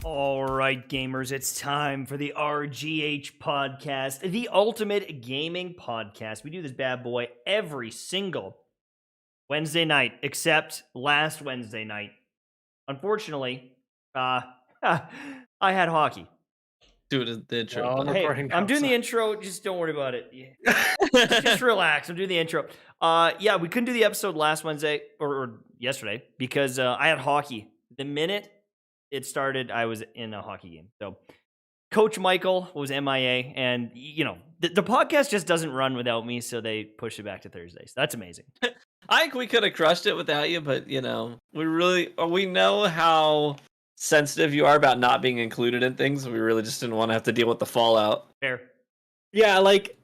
All right, gamers, it's time for the RGH podcast, the ultimate gaming podcast. We do this bad boy every single Wednesday night, except last Wednesday night. Unfortunately, I had hockey. Do it the intro. Well, Hey, I'm doing the intro. Just don't worry about it. Just relax. I'm doing the intro. Yeah, we couldn't do the episode last Wednesday or yesterday because I had hockey. The minute it started, I was in a hockey game. So Coach Michael was MIA, and the podcast just doesn't run without me, so they pushed it back to Thursdays. That's amazing. I think we could have crushed it without you, but we know how sensitive you are about not being included in things. We really just didn't want to have to deal with the fallout. Fair. Yeah, like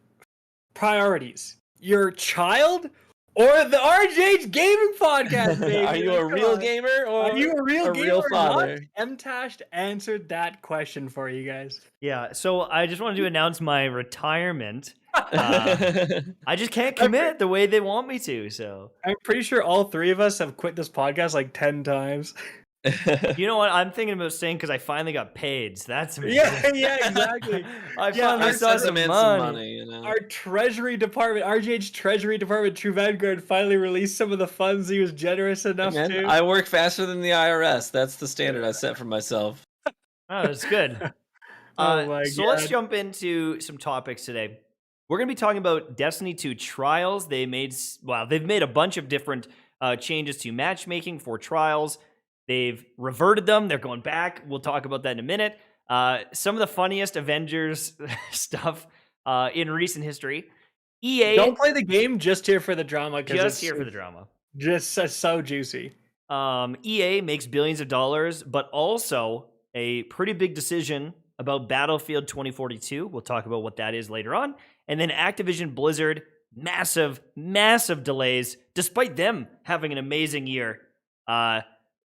priorities. Your child or the RGH gaming podcast, baby? Are you a real gamer or are you a real gamer real father? MTashed answered that question for you guys. Yeah, so I just wanted to announce my retirement. I just can't commit the way they want me to, so. I'm pretty sure all three of us have quit this podcast like 10 times. You know what? I'm thinking about staying because I finally got paid. So that's amazing. Yeah, exactly. I finally saw some money. Our treasury department, RGH treasury department, True Vanguard, finally released some of the funds he was generous enough to. I work faster than the IRS. That's the standard I set for myself. Oh, that's good. So let's jump into some topics today. We're going to be talking about Destiny 2 Trials. They've made a bunch of different changes to matchmaking for Trials. They've reverted them. They're going back. We'll talk about that in a minute. Some of the funniest Avengers stuff in recent history. EA... Don't play the game, just here for the drama. Just here for the drama. Just so juicy. EA makes billions of dollars, but also a pretty big decision about Battlefield 2042. We'll talk about what that is later on. And then Activision Blizzard, massive delays, despite them having an amazing year.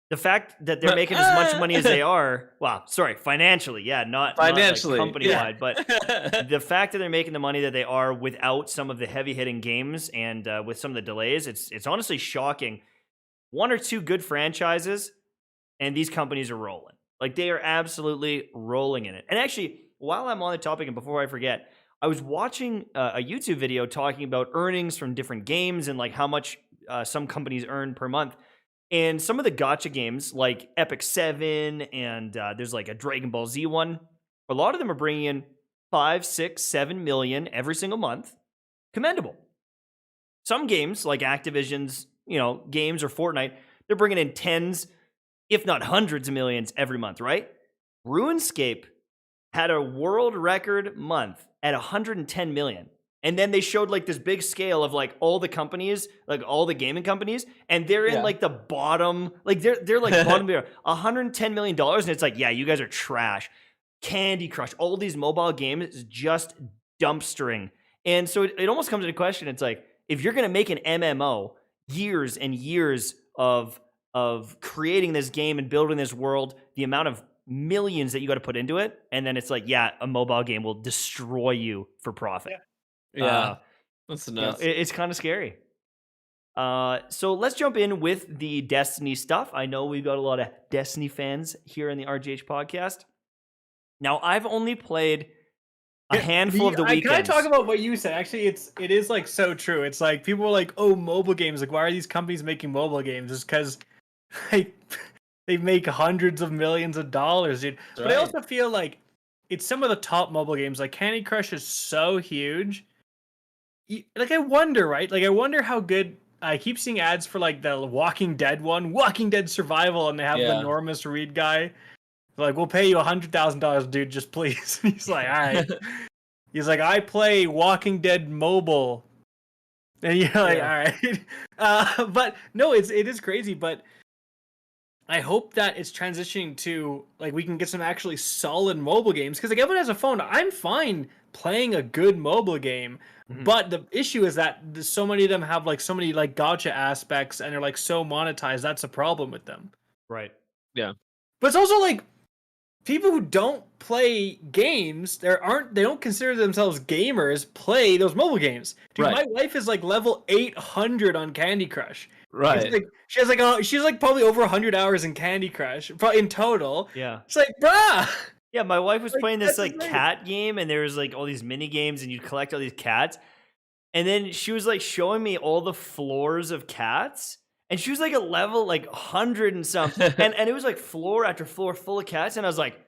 The fact that they're making as much money as they are, financially, not financially, not like company-wide, but the fact that they're making the money that they are without some of the heavy-hitting games and with some of the delays, it's honestly shocking. One or two good franchises, and these companies are rolling. Like, they are absolutely rolling in it. And actually, while I'm on the topic, and before I forget, I was watching a YouTube video talking about earnings from different games and like how much some companies earn per month. And some of the gacha games, like Epic 7, and there's like a Dragon Ball Z one, a lot of them are bringing in 5, 6, 7 million every single month. Commendable. Some games, like Activision's, games or Fortnite, they're bringing in tens, if not hundreds of millions every month, right? RuneScape had a world record month at 110 million. And then they showed like this big scale of like all the companies, like all the gaming companies, and they're in like the bottom, like they're like bottom there, $110 million, and it's like, yeah, you guys are trash. Candy Crush, all these mobile games is just dumpstering. And so it almost comes into question. It's like, if you're gonna make an MMO, years and years of creating this game and building this world, the amount of millions that you got to put into it, and then it's like, yeah, a mobile game will destroy you for profit. Yeah, that's nuts. It's kind of scary. So let's jump in with the Destiny stuff. I know we've got a lot of Destiny fans here in the RGH podcast. Now, I've only played a handful of the weekends. Can I talk about what you said? Actually, it is like so true. It's like people are like, oh, mobile games. Like, why are these companies making mobile games? It's because they make hundreds of millions of dollars, dude. That's but right. I also feel like it's some of the top mobile games. Like Candy Crush is so huge. Like, I wonder, right? Like, I wonder how good. I keep seeing ads for like the Walking Dead one, Walking Dead Survival, and they have the enormous Reed guy. They're like, we'll pay you $100,000, dude, just please. He's like, all right. He's like, I play Walking Dead mobile, and you're like, all right. But no, it is crazy. But I hope that it's transitioning to like we can get some actually solid mobile games, because like everyone has a phone. I'm fine playing a good mobile game. But the issue is that so many of them have like so many like gacha aspects, and they're like so monetized. That's a problem with them. Right. Yeah. But it's also like people who don't play games, they don't consider themselves gamers, play those mobile games. Dude, Right. my wife is like level 800 on Candy Crush. Right. It's like she's like probably over 100 hours in Candy Crush in total. Yeah. It's like, bruh. Yeah, my wife was Like, playing this that's like insane. cat game, and there was like all these mini games, and you'd collect all these cats. And then she was like showing me all the floors of cats, and she was like a level like 100 and something, and it was like floor after floor full of cats, and I was like,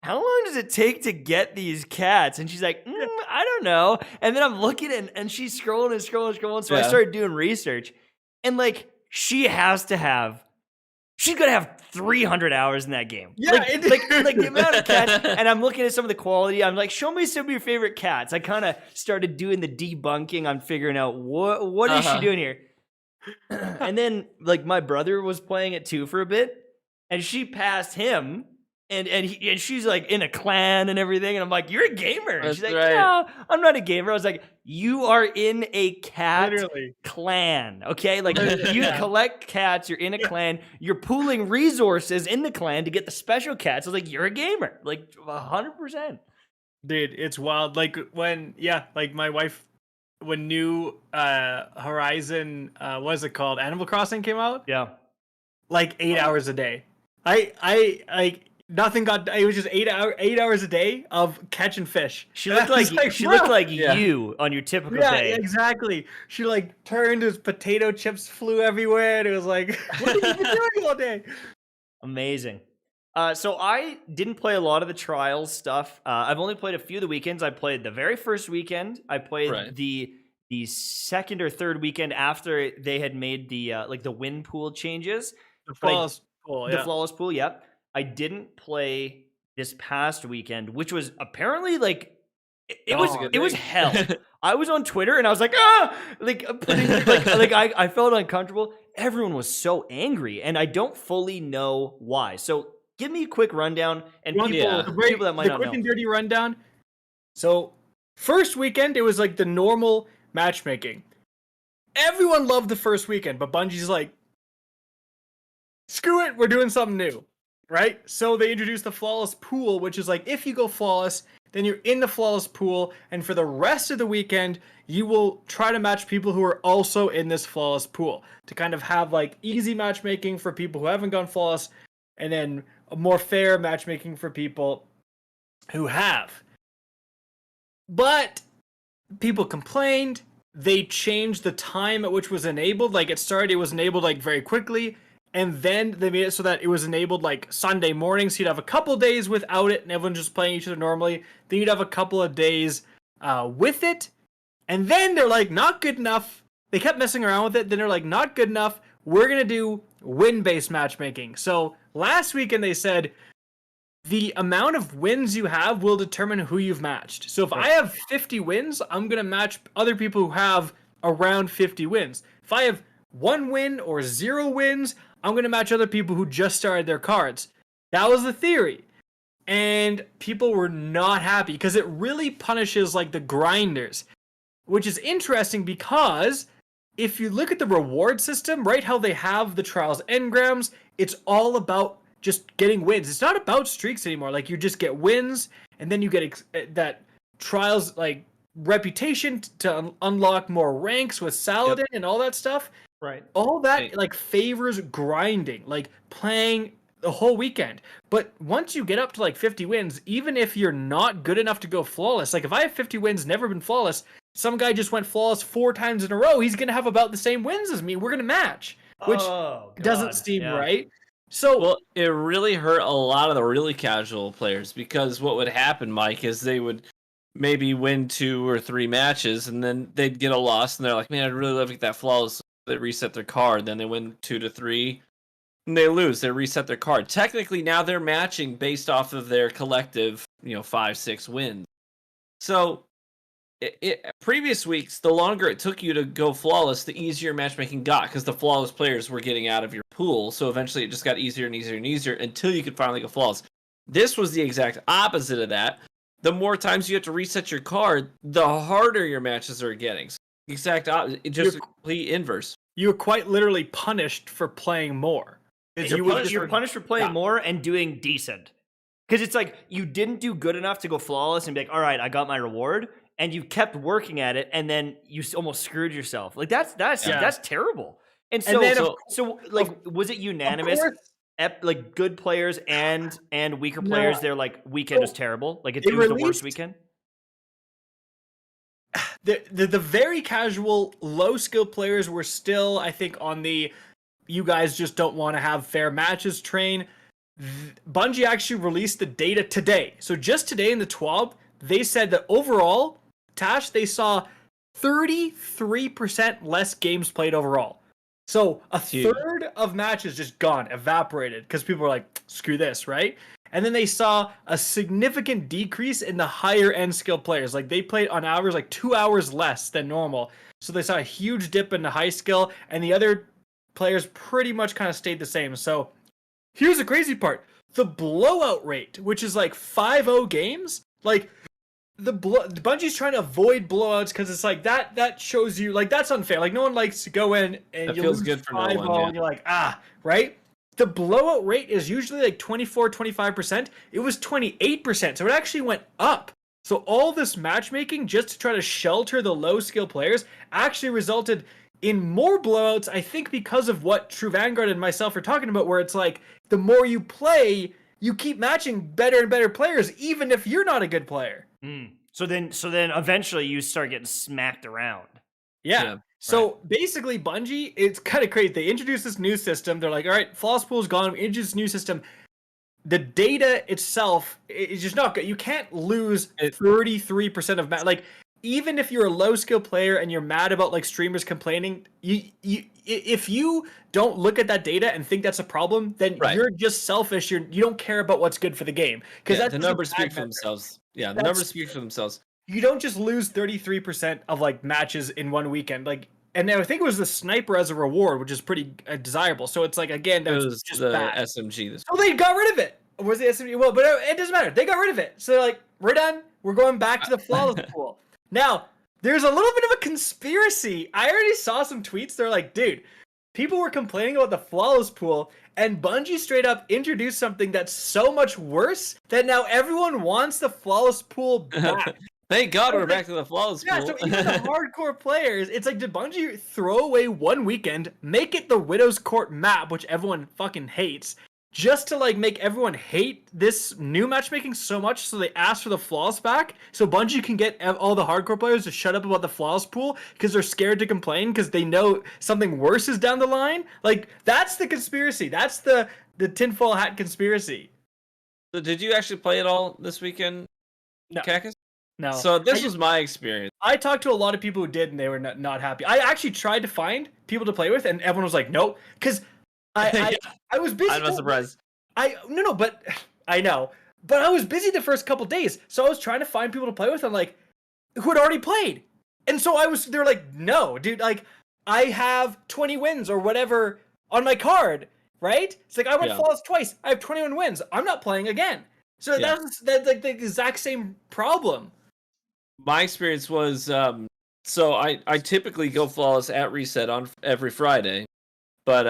how long does it take to get these cats? And she's like, I don't know. And then I'm looking and she's scrolling and scrolling and scrolling. So I Yeah. started doing research, and like she's gonna have 300 hours in that game. Yeah, like it- the amount of cats. And I'm looking at some of the quality. I'm like, show me some of your favorite cats. I kind of started doing the debunking. I'm figuring out what is she doing here. And then like my brother was playing it too for a bit, and she passed him. And she's like in a clan and everything, and I'm like, you're a gamer. And That's she's like, right. no, I'm not a gamer. I was like, you are in a cat Literally. clan, okay? Like Literally, you yeah. collect cats, you're in a clan, you're pooling resources in the clan to get the special cats. I was like, you're a gamer, like 100%. Dude, it's wild. Like like my wife, when new Horizon, what is it called? Animal Crossing came out, Yeah. like 8 hours a day. I like nothing got. It was just 8 hours a day of catching fish. She And looked I was like she looked like Yeah. you on your typical yeah, day. exactly. She like turned, his potato chips flew everywhere, and it was like, what have you been doing all day? Amazing. So I didn't play a lot of the trials stuff. I've only played a few of the weekends. I played the very first weekend. I played Right. the second or third weekend after they had made the like the win pool changes. The But I- flawless pool, The yeah. flawless pool, yep. I didn't play this past weekend, which was apparently like it was was a good it was thing. hell. I was on Twitter and I was like, like putting I felt uncomfortable. Everyone was so angry, and I don't fully know why. So give me a quick rundown, and people Yeah. people that might the not quick know. and dirty rundown. So first weekend, it was like the normal matchmaking. Everyone loved the first weekend, but Bungie's like, screw it, we're doing something new, right? So they introduced the flawless pool, which is like, if you go flawless, then you're in the flawless pool, and for the rest of the weekend, you will try to match people who are also in this flawless pool to kind of have like easy matchmaking for people who haven't gone flawless, and then a more fair matchmaking for people who have. But people complained. They changed the time at which was enabled. Like it was enabled like very quickly, and then they made it so that it was enabled like Sunday morning. So you'd have a couple days without it, and everyone just playing each other normally. Then you'd have a couple of days with it, and then they're like, not good enough. They kept messing around with it. Then they're like, not good enough. We're gonna do win-based matchmaking. So last weekend they said, the amount of wins you have will determine who you've matched. So if I have 50 wins, I'm going to match other people who have around 50 wins. If I have 1 win or 0 wins, I'm going to match other people who just started their cards. That was the theory. And people were not happy because it really punishes like the grinders, which is interesting because if you look at the reward system, right, how they have the trials engrams, it's all about just getting wins. It's not about streaks anymore. Like you just get wins, and then you get that trials like reputation to unlock more ranks with Saladin and all that stuff. Right. All that like favors grinding, like playing the whole weekend. But once you get up to like 50 wins, even if you're not good enough to go flawless, like if I have 50 wins, never been flawless, some guy just went flawless 4 times in a row, he's gonna have about the same wins as me. We're gonna match, which doesn't seem right. So well, it really hurt a lot of the really casual players because what would happen, Mike, is they would maybe win 2 or 3 matches and then they'd get a loss and they're like, man, I'd really love to get that flawless. They reset their card, then they win 2 to 3 and they lose. They reset their card. Technically, now they're matching based off of their collective, 5-6 wins. So previous weeks, the longer it took you to go flawless, the easier matchmaking got because the flawless players were getting out of your pool. So eventually it just got easier and easier and easier until you could finally go flawless. This was the exact opposite of that. The more times you have to reset your card, the harder your matches are getting. So exact opposite. Just complete inverse. You were quite literally punished for playing more. You're punished for playing more and doing decent. Because it's like you didn't do good enough to go flawless and be like, all right, I got my reward, and you kept working at it, and then you almost screwed yourself. Like that's terrible. And so, then was it unanimous? Like good players and weaker No. players, their like weekend was terrible. Like it was the worst weekend. The very casual, low skill players were still, I think, on the you guys just don't want to have fair matches train. Bungie actually released the data today. So just today in the TWAB, they said that overall, Tash, they saw 33% less games played overall. So a third of matches just gone, evaporated, because people were like, screw this, right? And then they saw a significant decrease in the higher end skill players. Like they played on average like 2 hours less than normal. So they saw a huge dip in the high skill, and the other players pretty much kind of stayed the same. So here's the crazy part. The blowout rate, which is like 5-0 games, like Bungie's trying to avoid blowouts because it's like that shows you like that's unfair. Like no one likes to go in and that you feels lose good for 5-0 no one, and you're like, right? The blowout rate is usually like 24-25%. It was 28%. So it actually went up. So all this matchmaking just to try to shelter the low skill players actually resulted in more blowouts, I think, because of what True Vanguard and myself are talking about, where it's like the more you play, you keep matching better and better players, even if you're not a good player. So then eventually you start getting smacked around. Yeah. So basically, Bungie, it's kind of crazy. They introduced this new system. They're like, all right, flawless pool's gone. We introduced this new system. The data itself is just not good. You can't lose 33% of like, even if you're a low skill player and you're mad about like streamers complaining, if you don't look at that data and think that's a problem, then you're just selfish. You don't care about what's good for the game because the numbers speak for themselves. Yeah, the numbers speak for themselves. You don't just lose 33% of like matches in one weekend. Like, and I think it was the sniper as a reward, which is pretty desirable. So it's like again, that was just the bad. SMG. Oh, they got rid of it. Or was the SMG? Well, but it doesn't matter. They got rid of it. So they're like, we're done. We're going back to the flawless pool. Now, there's a little bit of a conspiracy. I already saw some tweets. They're like, dude, people were complaining about the flawless pool, and Bungie straight up introduced something that's so much worse that now everyone wants the flawless pool back. Thank God we're back to the flawless pool. Yeah, so even the hardcore players, it's like, did Bungie throw away one weekend, make it the Widow's Court map, which everyone fucking hates, just to like make everyone hate this new matchmaking so much, so they asked for the flawless back, so Bungie can get all the hardcore players to shut up about the flawless pool because they're scared to complain because they know something worse is down the line? Like, that's the conspiracy. That's the tinfoil hat conspiracy. So did you actually play it all this weekend, No. Cactus? No. So this was my experience. I talked to a lot of people who did, and they were not happy. I actually tried to find people to play with, and everyone was like, "No," because I was busy. I'm not surprised. But I know. But I was busy the first couple days, so I was trying to find people to play with. I'm like, who had already played, and so they're like, "No, dude, like I have 20 wins or whatever on my card, right?" It's like I went flawless twice. I have 21 wins. I'm not playing again. So that's like the exact same problem. My experience was so I typically go flawless at reset on every Friday, but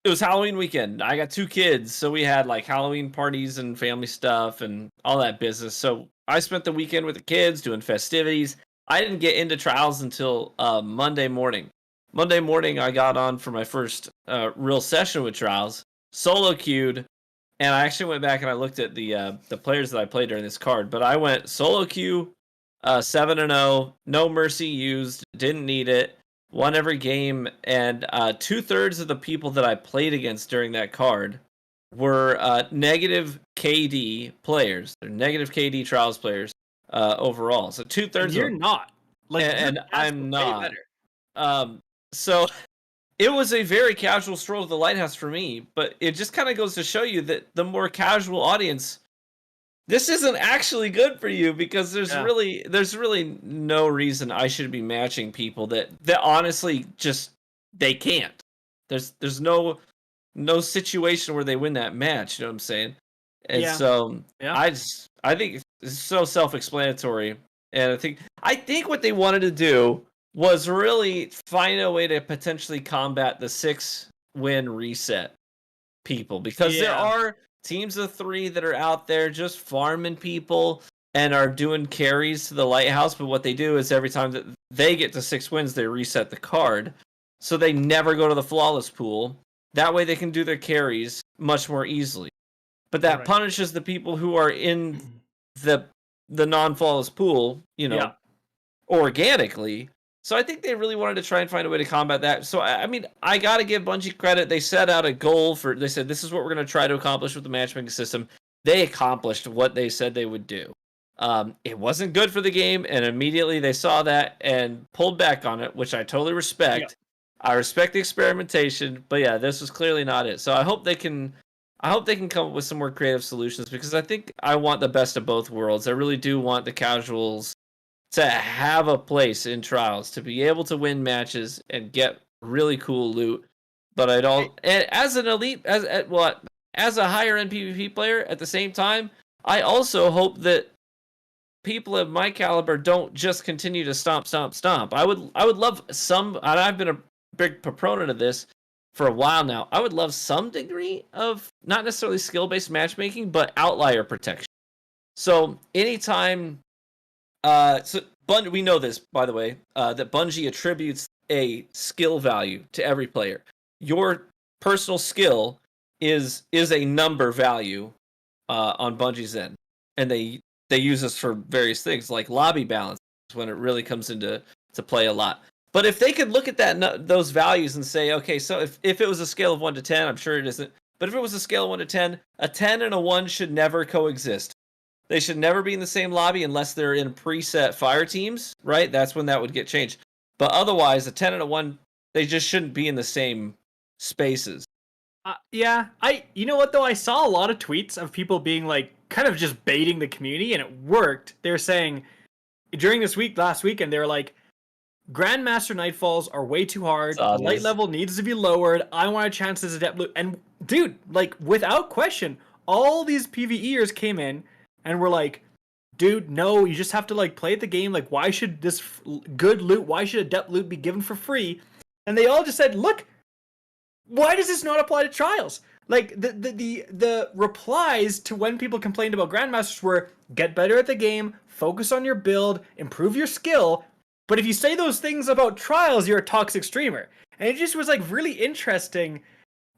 it was Halloween weekend. I got 2 kids, so we had like Halloween parties and family stuff and all that business. So I spent the weekend with the kids doing festivities. I didn't get into trials until Monday morning. Monday morning, I got on for my first real session with trials, solo queued. And I actually went back and I looked at the players that I played during this card. But I went solo queue, 7-0, no mercy used, didn't need it, won every game, and 2/3 of the people that I played against during that card were negative KD players. They're negative KD trials players overall. So 2/3. You're not. Like, and I'm not. So it was a very casual stroll to the lighthouse for me, but it just kind of goes to show you that the more casual audience, this isn't actually good for you, because there's really no reason I should be matching people that honestly just they can't. There's no situation where they win that match. You know what I'm saying? And so I think it's so self-explanatory, and I think what they wanted to do was really find a way to potentially combat the 6-win reset people, because teams of 3 that are out there just farming people and are doing carries to the lighthouse. But what they do is every time that they get to 6 wins, they reset the card. So they never go to the flawless pool. That way they can do their carries much more easily. But that punishes the people who are in the non-flawless pool, organically. So I think they really wanted to try and find a way to combat that. So, I mean, I got to give Bungie credit. They set out a goal they said, this is what we're going to try to accomplish with the matchmaking system. They accomplished what they said they would do. It wasn't good for the game, and immediately they saw that and pulled back on it, which I totally respect. Yeah. I respect the experimentation, but yeah, this was clearly not it. So I hope they can come up with some more creative solutions, because I think I want the best of both worlds. I really do want the casuals to have a place in trials, to be able to win matches and get really cool loot. But as an elite, as a higher end PvP player, at the same time, I also hope that people of my caliber don't just continue to stomp. I would love some, and I've been a big proponent of this for a while now. I would love some degree of not necessarily skill-based matchmaking, but outlier protection. So anytime, we know this, by the way, that Bungie attributes a skill value to every player. Your personal skill is a number value on Bungie's end, and they use this for various things like lobby balance when it really comes into play a lot. But if they could look at those values and say, okay, so if it was a scale of 1 to 10, I'm sure it isn't, but if it was a scale of 1 to 10, a 10 and a 1 should never coexist. They should never be in the same lobby unless they're in preset fire teams, right? That's when that would get changed. But otherwise, a 10 and a 1, they just shouldn't be in the same spaces. Yeah, you know what though? I saw a lot of tweets of people being like, kind of just baiting the community, and it worked. They're saying during last weekend, they were like, Grandmaster Nightfalls are way too hard. Light level needs to be lowered. I want a chance as Adept Loot. And dude, like without question, all these PvEers came in and were like, dude, no, you just have to like play the game. Like, why should this good loot, why should Adept Loot be given for free? And they all just said, look, why does this not apply to trials? Like the replies to when people complained about Grandmasters were, get better at the game, focus on your build, improve your skill. But if you say those things about trials, you're a toxic streamer. And it just was like really interesting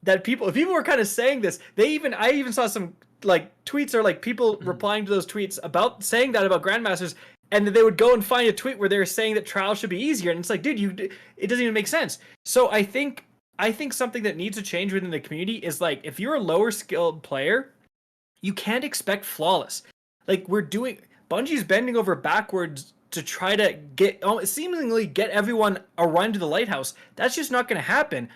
that people were kind of saying this. I even saw some like tweets or like people replying to those tweets about saying that about Grandmasters, and they would go and find a tweet where they were saying that trials should be easier. And it's like, dude, it doesn't even make sense. So I think something that needs to change within the community is like, if you're a lower skilled player, you can't expect flawless. Like Bungie's bending over backwards to try to seemingly get everyone a run to the lighthouse. That's just not going to happen.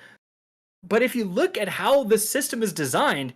But if you look at how the system is designed,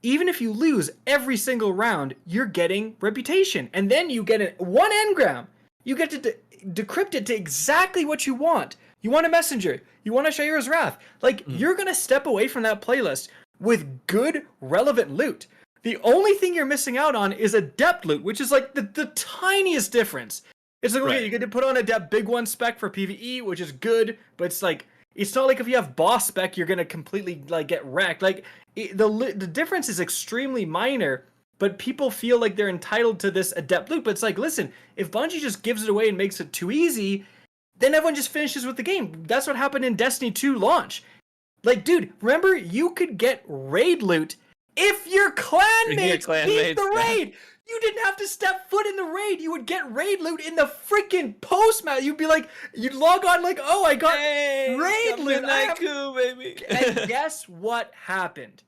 even if you lose every single round, you're getting reputation. And then you get one engram. You get to decrypt it to exactly what you want. You want a messenger. You want a Shaira's Wrath. Like, you're going to step away from that playlist with good, relevant loot. The only thing you're missing out on is Adept Loot, which is like the tiniest difference. It's like, okay, you get to put on Adept Big 1 spec for PvE, which is good, but it's like, it's not like if you have boss spec, you're going to completely like get wrecked. Like, the difference is extremely minor, but people feel like they're entitled to this Adept Loot. But it's like, listen, if Bungie just gives it away and makes it too easy, then everyone just finishes with the game. That's what happened in Destiny 2 launch. Like, dude, remember, you could get raid loot if your clanmates beat the raid. You didn't have to step foot in the raid. You would get raid loot in the freaking post-match. You'd be like, you'd log on like, oh, I got raid loot. Baby. And guess what happened?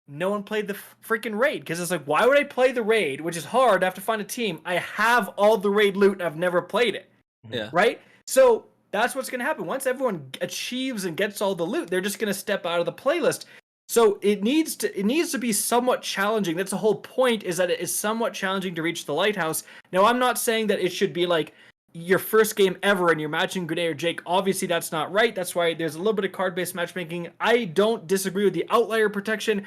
No one played the freaking raid, because it's like, why would I play the raid, which is hard? I have to find a team. I have all the raid loot. I've never played it. Yeah. Right? So that's what's going to happen. Once everyone achieves and gets all the loot, they're just going to step out of the playlist. So it needs to be somewhat challenging. That's the whole point, is that it is somewhat challenging to reach the lighthouse. Now, I'm not saying that it should be like your first game ever and you're matching Grenade or Jake. Obviously, that's not right. That's why there's a little bit of card-based matchmaking. I don't disagree with the outlier protection.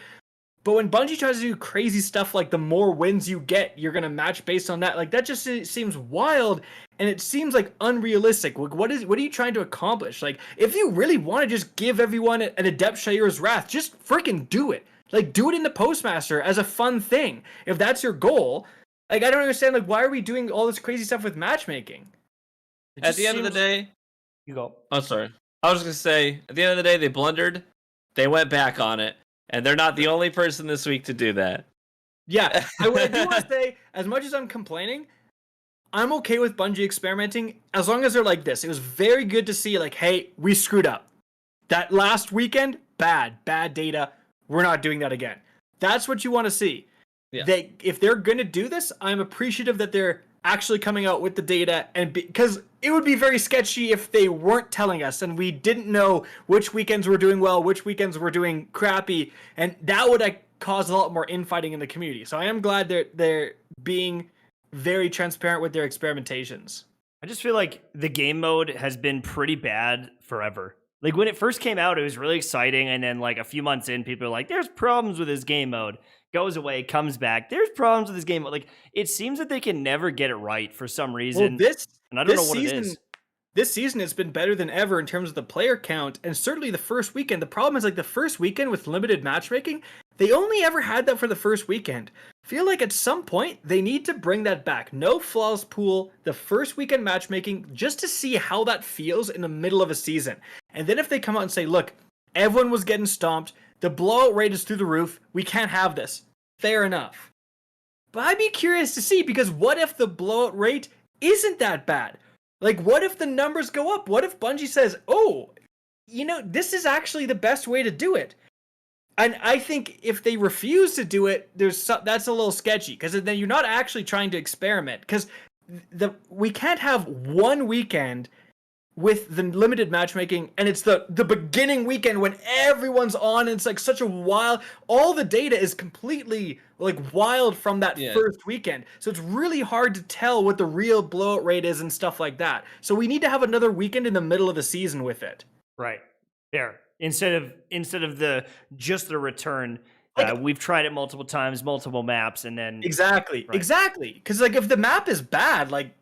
But when Bungie tries to do crazy stuff like the more wins you get, you're going to match based on that. Like, that just seems wild, and it seems like unrealistic. What are you trying to accomplish? Like, if you really want to just give everyone an Adept Shaira's Wrath, just freaking do it. Like, do it in the Postmaster as a fun thing. If that's your goal, like, I don't understand, like, why are we doing all this crazy stuff with matchmaking? At the end of the day, you go. Oh, sorry. I was going to say, at the end of the day, they blundered. They went back on it. And they're not the only person this week to do that. Yeah, I do want to say, as much as I'm complaining, I'm okay with Bungie experimenting as long as they're like this. It was very good to see, like, hey, we screwed up. That last weekend, bad data. We're not doing that again. That's what you want to see. Yeah. If they're going to do this, I'm appreciative that they're actually coming out with the data, and because it would be very sketchy if they weren't telling us and we didn't know which weekends were doing well, which weekends were doing crappy, and that would cause a lot more infighting in the community. So I am glad they're being very transparent with their experimentations. I just feel like the game mode has been pretty bad forever. Like when it first came out, it was really exciting, and then like a few months in, people are like, "There's problems with this game mode." Goes away, comes back. There's problems with this game. Like it seems that they can never get it right for some reason. Well, and I don't know what it is. This season has been better than ever in terms of the player count, and certainly the first weekend. The problem is like the first weekend with limited matchmaking, they only ever had that for the first weekend. Feel like at some point they need to bring that back. No flawless pool, the first weekend matchmaking, just to see how that feels in the middle of a season. And then if they come out and say, look, everyone was getting stomped, the blowout rate is through the roof, we can't have this. Fair enough. But I'd be curious to see, because what if the blowout rate isn't that bad? Like, what if the numbers go up? What if Bungie says, oh, you know, this is actually the best way to do it? And I think if they refuse to do it, that's a little sketchy, because then you're not actually trying to experiment. Because we can't have one weekend with the limited matchmaking, and it's the beginning weekend when everyone's on, and it's like such a wild, all the data is completely like wild from that first weekend, so it's really hard to tell what the real blowout rate is and stuff like that. So we need to have another weekend in the middle of the season with it. Right there, instead of the return. Like, we've tried it multiple times, multiple maps, and then exactly because like if the map is bad, like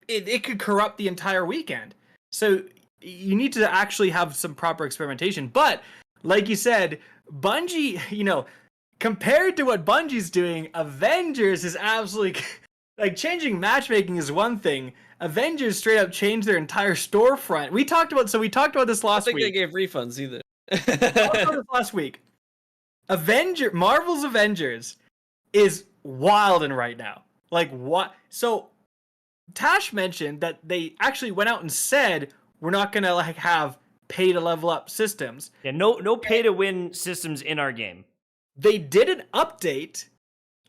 it could corrupt the entire weekend. So you need to actually have some proper experimentation. But like you said, Bungie, you know, compared to what Bungie's doing, Avengers is absolutely like changing matchmaking is one thing. Avengers straight up changed their entire storefront. We talked about this last week. I don't think they gave refunds either. We talked about this last week. Marvel's Avengers is wilding right now. Like what? So Tash mentioned that they actually went out and said we're not gonna like have pay to level up systems. Yeah, no pay to win systems in our game. They did an update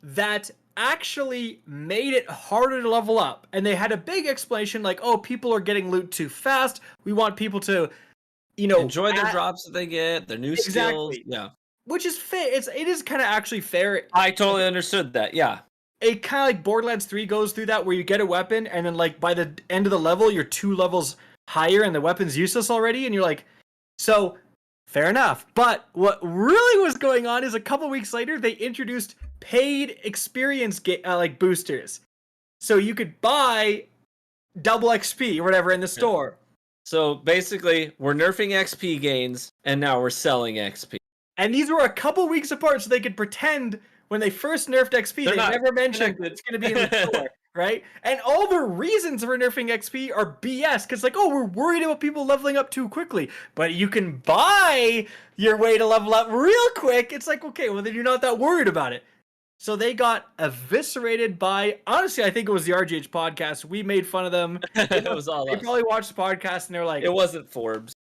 that actually made it harder to level up, and they had a big explanation like, oh, people are getting loot too fast. We want people to, you know, enjoy their drops that they get, their new skills. Yeah, which is fair. It is kind of actually fair. I totally understood that. Yeah. It kind of like Borderlands 3 goes through that, where you get a weapon, and then like by the end of the level, you're 2 levels higher, and the weapon's useless already, and you're like, so fair enough. But what really was going on is a couple weeks later, they introduced paid experience like boosters, so you could buy double XP or whatever in the store. So basically, we're nerfing XP gains, and now we're selling XP. And these were a couple weeks apart, so they could pretend. When they first nerfed XP, they never mentioned that it's going to be in the store, right? And all the reasons for nerfing XP are BS, because like, oh, we're worried about people leveling up too quickly. But you can buy your way to level up real quick. It's like, okay, well, then you're not that worried about it. So they got eviscerated by, honestly, I think it was the RGH podcast. We made fun of them. It was all They us. probably watched the podcast, and they're like... It wasn't Forbes.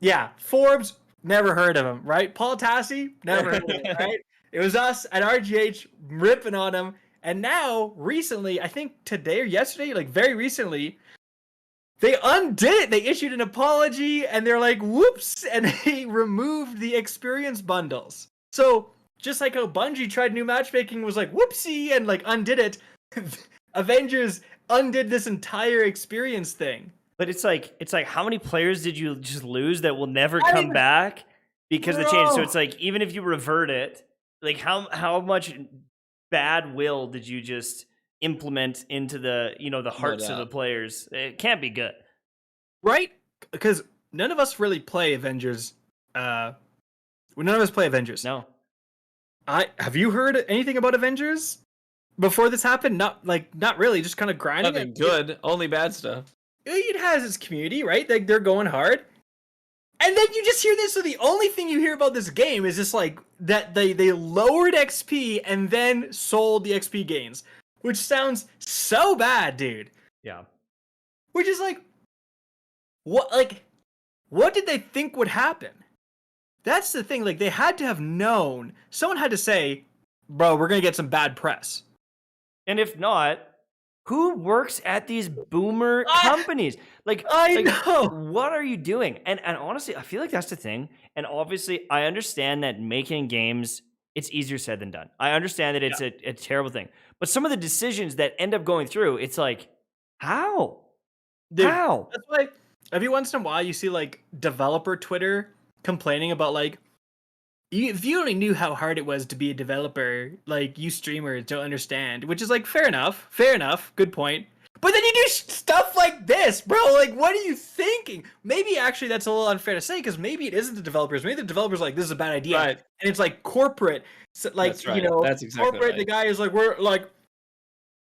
Yeah, Forbes, never heard of him, right? Paul Tassi, never heard of him, right? It was us at RGH ripping on him. And now, recently, I think today or yesterday, like very recently, they undid it. They issued an apology, and they're like, whoops, and they removed the experience bundles. So, just like how Bungie tried new matchmaking, was like, whoopsie, and like undid it, Avengers undid this entire experience thing. But it's like how many players did you just lose that will never come back because of the change? So it's like, even if you revert it, like how much bad will did you just implement into the, you know, the hearts of the players? It can't be good, right? Because none of us really play Avengers. None of us play Avengers. No. Have you heard anything about Avengers before this happened? Not really, just kind of grinding. Nothing good, only bad stuff. It has its community, right? They're going hard. And then you just hear this, so the only thing you hear about this game is just like that they lowered XP and then sold the XP gains, which sounds so bad, dude. Yeah. Which is like, what did they think would happen? That's the thing. Like, they had to have known. Someone had to say, bro, we're gonna get some bad press. And if not, who works at these boomer companies? I know. What are you doing? And honestly, I feel like that's the thing. And obviously, I understand that making games, it's easier said than done. I understand that it's a terrible thing. But some of the decisions that end up going through, it's like, how? Dude, how? That's why every once in a while you see like developer Twitter complaining about like, if you only knew how hard it was to be a developer, like you streamers don't understand, which is like fair enough, good point. But then you do stuff like this, bro. Like, what are you thinking? Maybe actually that's a little unfair to say, because maybe it isn't the developers. Maybe the developers are like, this is a bad idea, Right. and it's like corporate, so, like That's right. you know, That's exactly corporate. right. The guy is like, we're like,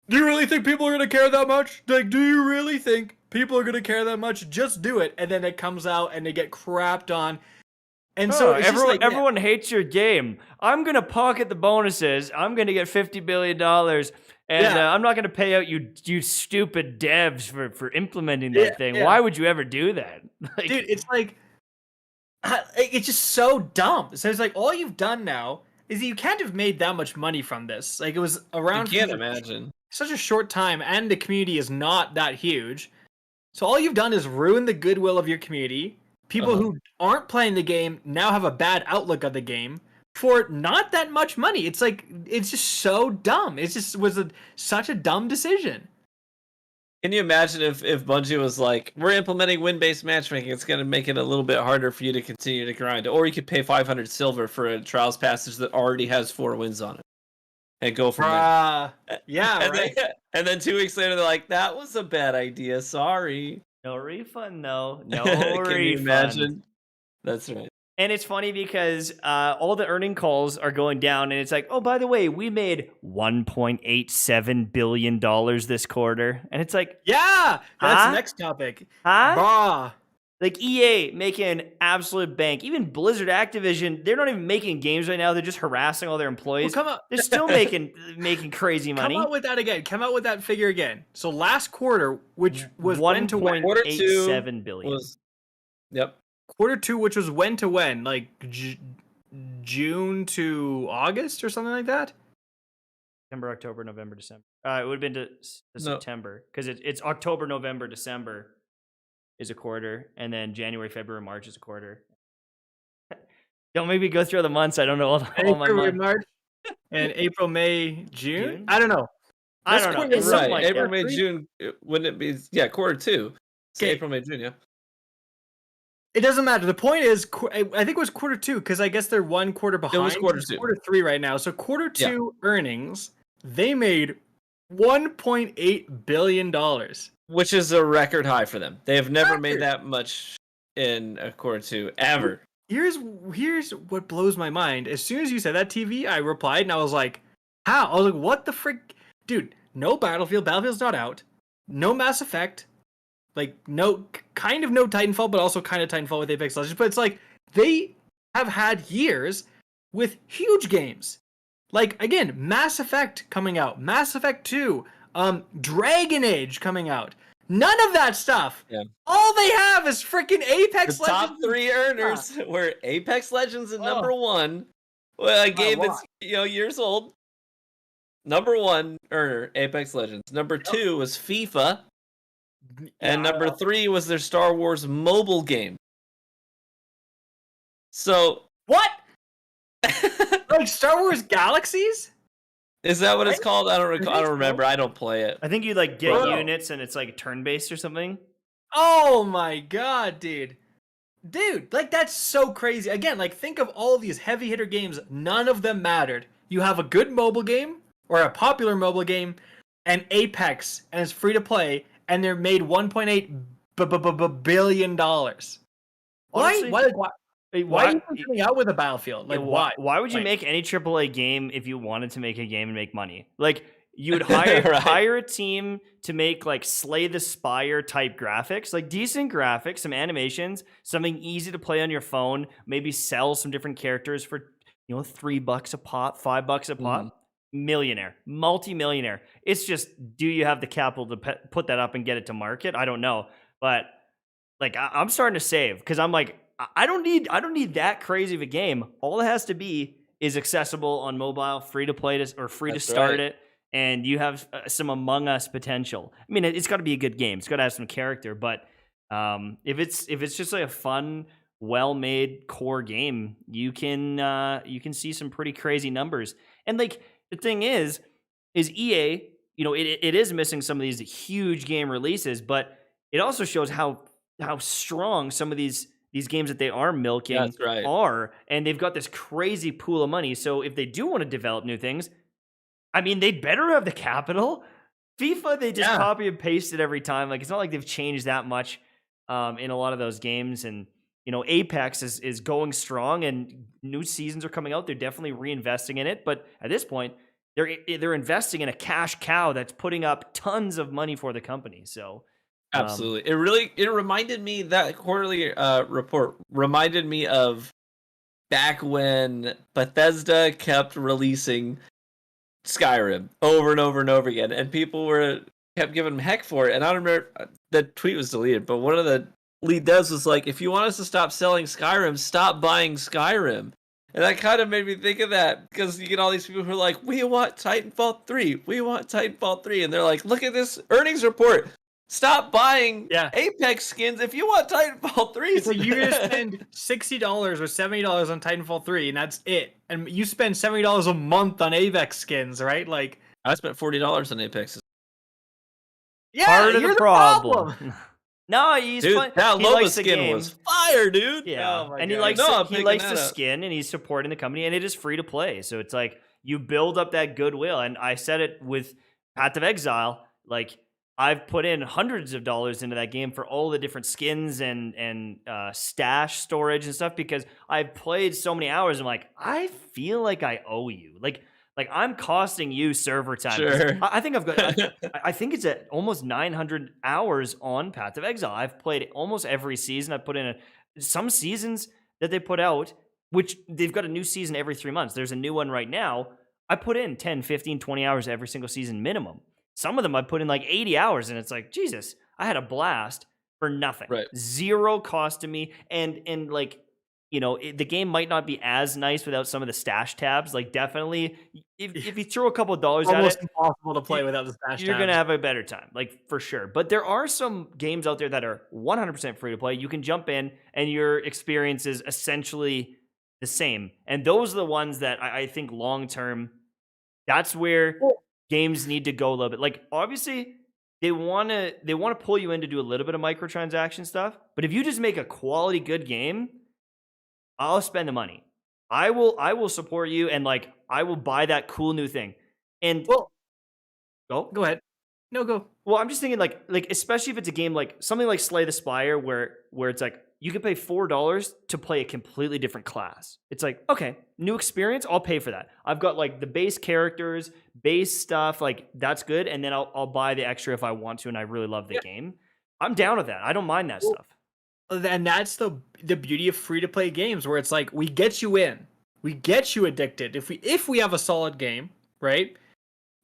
do you really think people are gonna care that much? Like, do you really think people are gonna care that much? Just do it, and then it comes out and they get crapped on. And so it's everyone hates your game. I'm gonna pocket the bonuses. I'm gonna get $50 billion, and I'm not gonna pay out you stupid devs for implementing that thing. Yeah. Why would you ever do that? Like, dude, it's like, it's just so dumb. So it's like, all you've done now is you can't have made that much money from this. Like, it was around. I can't imagine. Such a short time, and the community is not that huge. So all you've done is ruin the goodwill of your community. People who aren't playing the game now have a bad outlook of the game for not that much money. It's like, it's just so dumb. It just was such a dumb decision. Can you imagine if Bungie was like, we're implementing win-based matchmaking, it's going to make it a little bit harder for you to continue to grind. Or you could pay 500 silver for a trials passage that already has 4 wins on it. And go from there. Yeah, and right? and then 2 weeks later, they're like, that was a bad idea. Sorry. no refund, though. No Can refund. you imagine? That's right. And it's funny because all the earning calls are going down, and it's like, oh, by the way, we made $1.87 billion this quarter. And it's like, Yeah, that's Huh? the next topic. huh? Bah. Like EA making absolute bank. Even Blizzard, Activision, they're not even making games right now. They're just harassing all their Well, employees. come on. They're still making crazy money. Come out with that again. Come out with that figure again. So last quarter, which was when to when? Quarter two $1.87 billion. Yep. Quarter 2, which was when to when? Like June to August or something like that? September, October, November, December. It would have been to No. September, because it's October, November, December is a quarter, and then January, February, March is a quarter. Don't make me go through the months. I don't know all my February, months. March, and April, May, June? June? I don't know. I Let's don't know. quarter It's right. something like April, that. May, June. Wouldn't it be? Yeah, quarter 2. So Okay. April, May, June. Yeah. It doesn't matter. The point is, I think it was quarter 2, because I guess they're one quarter behind. was quarter It's 2. quarter 3 right now. So quarter 2 earnings, they made $1.8 billion. Which is a record high for them. They have never made Record. that much in a quarter 2 ever. Here's what blows my mind. As soon as you said that, TV, I replied and I was like, how? I was like, what the frick? Dude, no Battlefield. Battlefield's not out. No Mass Effect. Like, no Titanfall, but also kind of Titanfall with Apex Legends. But it's like, they have had years with huge games. Like, again, Mass Effect coming out. Mass Effect 2. Dragon Age coming out. None of that stuff. Yeah. All they have is freaking Apex The Legends. top 3 earners were Apex Legends at Oh. number 1. Well, a game lot. that's years old. Number 1 earner, Apex Legends. Number 2 was FIFA. And number 3 was their Star Wars mobile game. So What? Like Star Wars Galaxies? is that what it's Right? called? I don't recall. I think don't so. remember. I don't play it. I think you like get Bro. units, and it's like turn-based or something. Oh my god, dude. Dude, like that's so crazy. Again, like think of all of these heavy hitter games, none of them mattered. You have a good mobile game or a popular mobile game and Apex and it's free to play and they're made $1.8 billion. Honestly, Why? Why are you coming out with a Battlefield? Like, why? Why would you Like, make any AAA game if you wanted to make a game and make money? Like, you would hire a team to make like Slay the Spire type graphics, like decent graphics, some animations, something easy to play on your phone. Maybe sell some different characters for $3 a pop, $5 a pop. Millionaire, multi-millionaire. It's just, do you have the capital to put that up and get it to market? I don't know, but like I'm starting to save because I'm like, I don't need that crazy of a game. All it has to be is accessible on mobile, free to play or free to start it, and you have some Among Us potential. I mean, it's got to be a good game. It's got to have some character, but if it's just like a fun, well-made core game, you can see some pretty crazy numbers. And like the thing is EA, it is missing some of these huge game releases, but it also shows how strong some of these games that they are milking are, and they've got this crazy pool of money. So if they do want to develop new things, I mean, they better have the capital. FIFA, they just copy and paste it every time. Like, it's not like they've changed that much in a lot of those games. And Apex is going strong, and new seasons are coming out. They're definitely reinvesting in it, but at this point, they're investing in a cash cow that's putting up tons of money for the company. So. Absolutely. It reminded me, that quarterly report reminded me of back when Bethesda kept releasing Skyrim over and over and over again, and people kept giving them heck for it. And I don't remember, the tweet was deleted, but one of the lead devs was like, if you want us to stop selling Skyrim, stop buying Skyrim. And that kind of made me think of that, because you get all these people who are like, we want Titanfall 3, we want Titanfall 3, and they're like, look at this earnings report. Stop buying Apex skins if you want Titanfall 3. So you're going to spend $60 or $70 on Titanfall 3, and that's it. And you spend $70 a month on Apex skins, right? Like, I spent $40 on Apex. Yeah, part of you're the problem. No, dude, that Loba skin was fire, dude. Yeah, and he likes the skin, and he's supporting the company, and it is free to play. So it's like, you build up that goodwill. And I said it with Path of Exile, like, I've put in hundreds of dollars into that game for all the different skins and stash storage and stuff, because I've played so many hours. I'm like, I feel like I owe you. Like I'm costing you server time. Sure. I think I've got. I think it's at almost 900 hours on Path of Exile. I've played almost every season. I've put in some seasons that they put out, which they've got a new season every 3 months. There's a new one right now. I put in 10, 15, 20 hours every single season minimum. Some of them I put in like 80 hours, and it's like, Jesus, I had a blast for nothing. Right. Zero cost to me. And like, the game might not be as nice without some of the stash tabs. Like, definitely, if you throw a couple of dollars at it, almost impossible to play without the stash tabs. You're going to have a better time, like, for sure. But there are some games out there that are 100% free to play. You can jump in, and your experience is essentially the same. And those are the ones that I think long-term, that's where games need to go a little bit. Like, obviously, they want to pull you in to do a little bit of microtransaction stuff. But if you just make a quality good game, I'll spend the money. I will support you, and like, I will buy that cool new thing. And go ahead. No, go. Well, I'm just thinking like especially if it's a game like something like Slay the Spire, where it's like you can pay $4 to play a completely different class. It's like, okay, new experience, I'll pay for that. I've got like the base characters, base stuff, like that's good, and then I'll buy the extra if I want to, and I really love the game. I'm down with that. I don't mind that stuff. And that's the beauty of free to play games, where it's like, we get you in, we get you addicted if we have a solid game, right?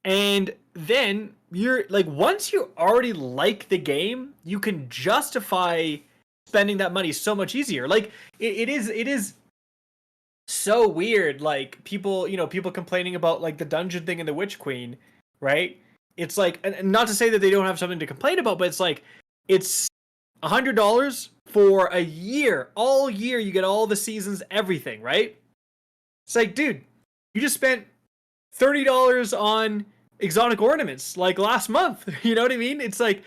And then you're like, once you already like the game, you can justify spending that money so much easier. Like, it is so weird. Like, people complaining about like the dungeon thing and the Witch Queen, right? It's like, and not to say that they don't have something to complain about, but it's like, it's $100 for a year. All year, you get all the seasons, everything, right? It's like, dude, you just spent $30 on exotic ornaments like last month. You know what I mean? It's like,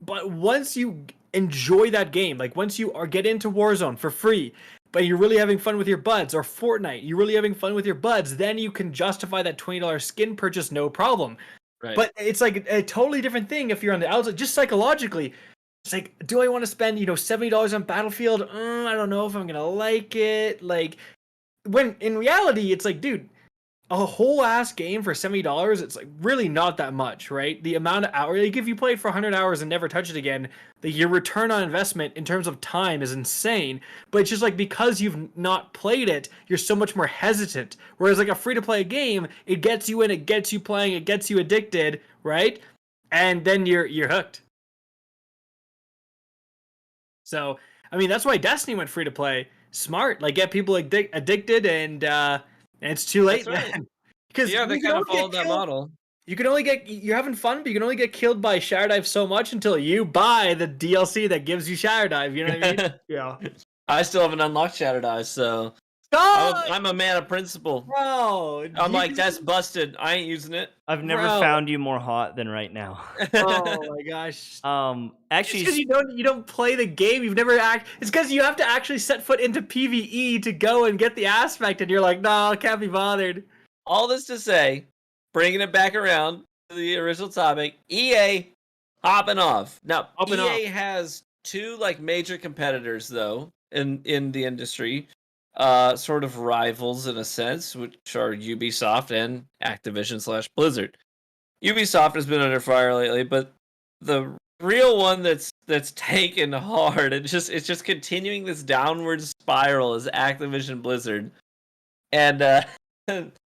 but once you enjoy that game, like once you get into Warzone for free, but you're really having fun with your buds, or Fortnite, you're really having fun with your buds, then you can justify that $20 skin purchase, no problem. Right. But it's like a totally different thing if you're on the outside, just psychologically. It's like, do I want to spend, $70 on Battlefield? I don't know if I'm gonna like it. Like, when in reality, it's like, dude, a whole ass game for $70, it's like really not that much, right? The amount of hours, like if you play it for 100 hours and never touch it again, your return on investment in terms of time is insane. But it's just like, because you've not played it, you're so much more hesitant. Whereas like a free to play game, it gets you in, it gets you playing, it gets you addicted, right? And then you're hooked. So, I mean, that's why Destiny went free to play. Smart, like get people addicted, and it's too late. That's right. Because Yeah, they kind of followed that model. You can only you're having fun, but you can only get killed by Shower Dive so much until you buy the DLC that gives you Shower Dive. You know what I mean? Yeah. I still haven't unlocked Shadow Dive, so God, I'm a man of principle. bro. I'm like, that's busted. I ain't using it. I've never Bro. found you more hot than right now. Oh my gosh. Actually, It's because you don't play the game. You've never It's because you have to actually set foot into PvE to go and get the aspect, and you're like, no, I can't be bothered. All this to say, bringing it back around to the original topic, EA hopping off. Now, Hopping EA has two like major competitors though in the industry, sort of rivals in a sense, which are Ubisoft and Activision / Blizzard. Ubisoft has been under fire lately, but the real one that's taken hard and it's just continuing this downward spiral is Activision Blizzard. And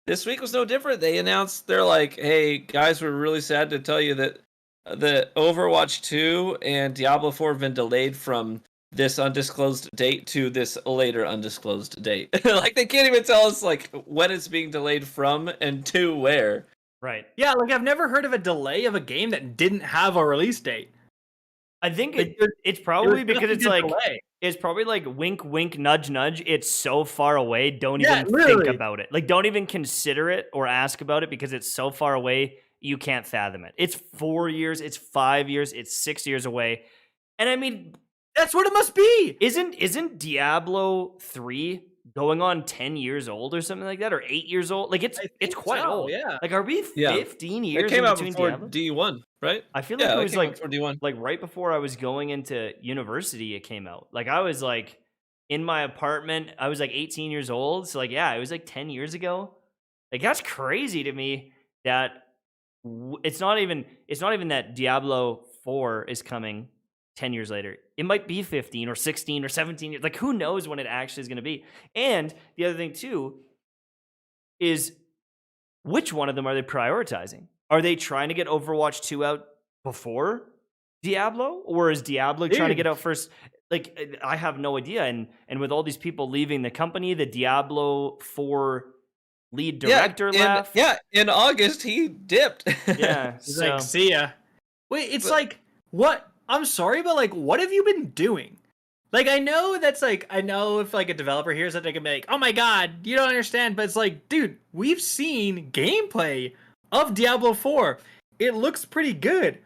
this week was no different. They announced, they're like, hey guys, we're really sad to tell you that the Overwatch 2 and Diablo 4 have been delayed from this undisclosed date to this later undisclosed date. Like, they can't even tell us like when it's being delayed from and to where. right. Yeah, like I've never heard of a delay of a game that didn't have a release date. I think Like, it's probably There's because nothing it's to like delay. it's probably like wink, wink, nudge, nudge. It's so far away. Don't Yeah, even think literally. about it. Like, don't even consider it or ask about it because it's so far away. You can't fathom it. It's 4 years. It's 5 years. It's 6 years away. And I mean, That's what it must be. isn't Diablo 3 going on 10 years old or something like that, or 8 years old? Like, I it's think quite so, old. yeah. Like, are we Yeah. 15 It years came in out between before Diablo? D1, right? I feel like Yeah, it it was came out like before D1. like right before I was going into university. It came out. Like, I was like in my apartment. I was like 18 years old. So like, yeah, it was like 10 years ago. Like, that's crazy to me that it's not even that Diablo 4 is coming 10 years later. It might be 15 or 16 or 17 years. Like, who knows when it actually is going to be. And the other thing too is, which one of them are they prioritizing? Are they trying to get Overwatch 2 out before Diablo? Or is Diablo trying to Dude. get out first? Like, I have no idea. And with all these people leaving the company, the Diablo 4 lead director left. In August he dipped. Yeah. He's So, like, see ya. Wait, it's like, what? I'm sorry, but like, what have you been doing? Like, I know if like a developer hears that, they can be like, oh my god, you don't understand. But it's like, dude, we've seen gameplay of Diablo 4. It looks pretty good.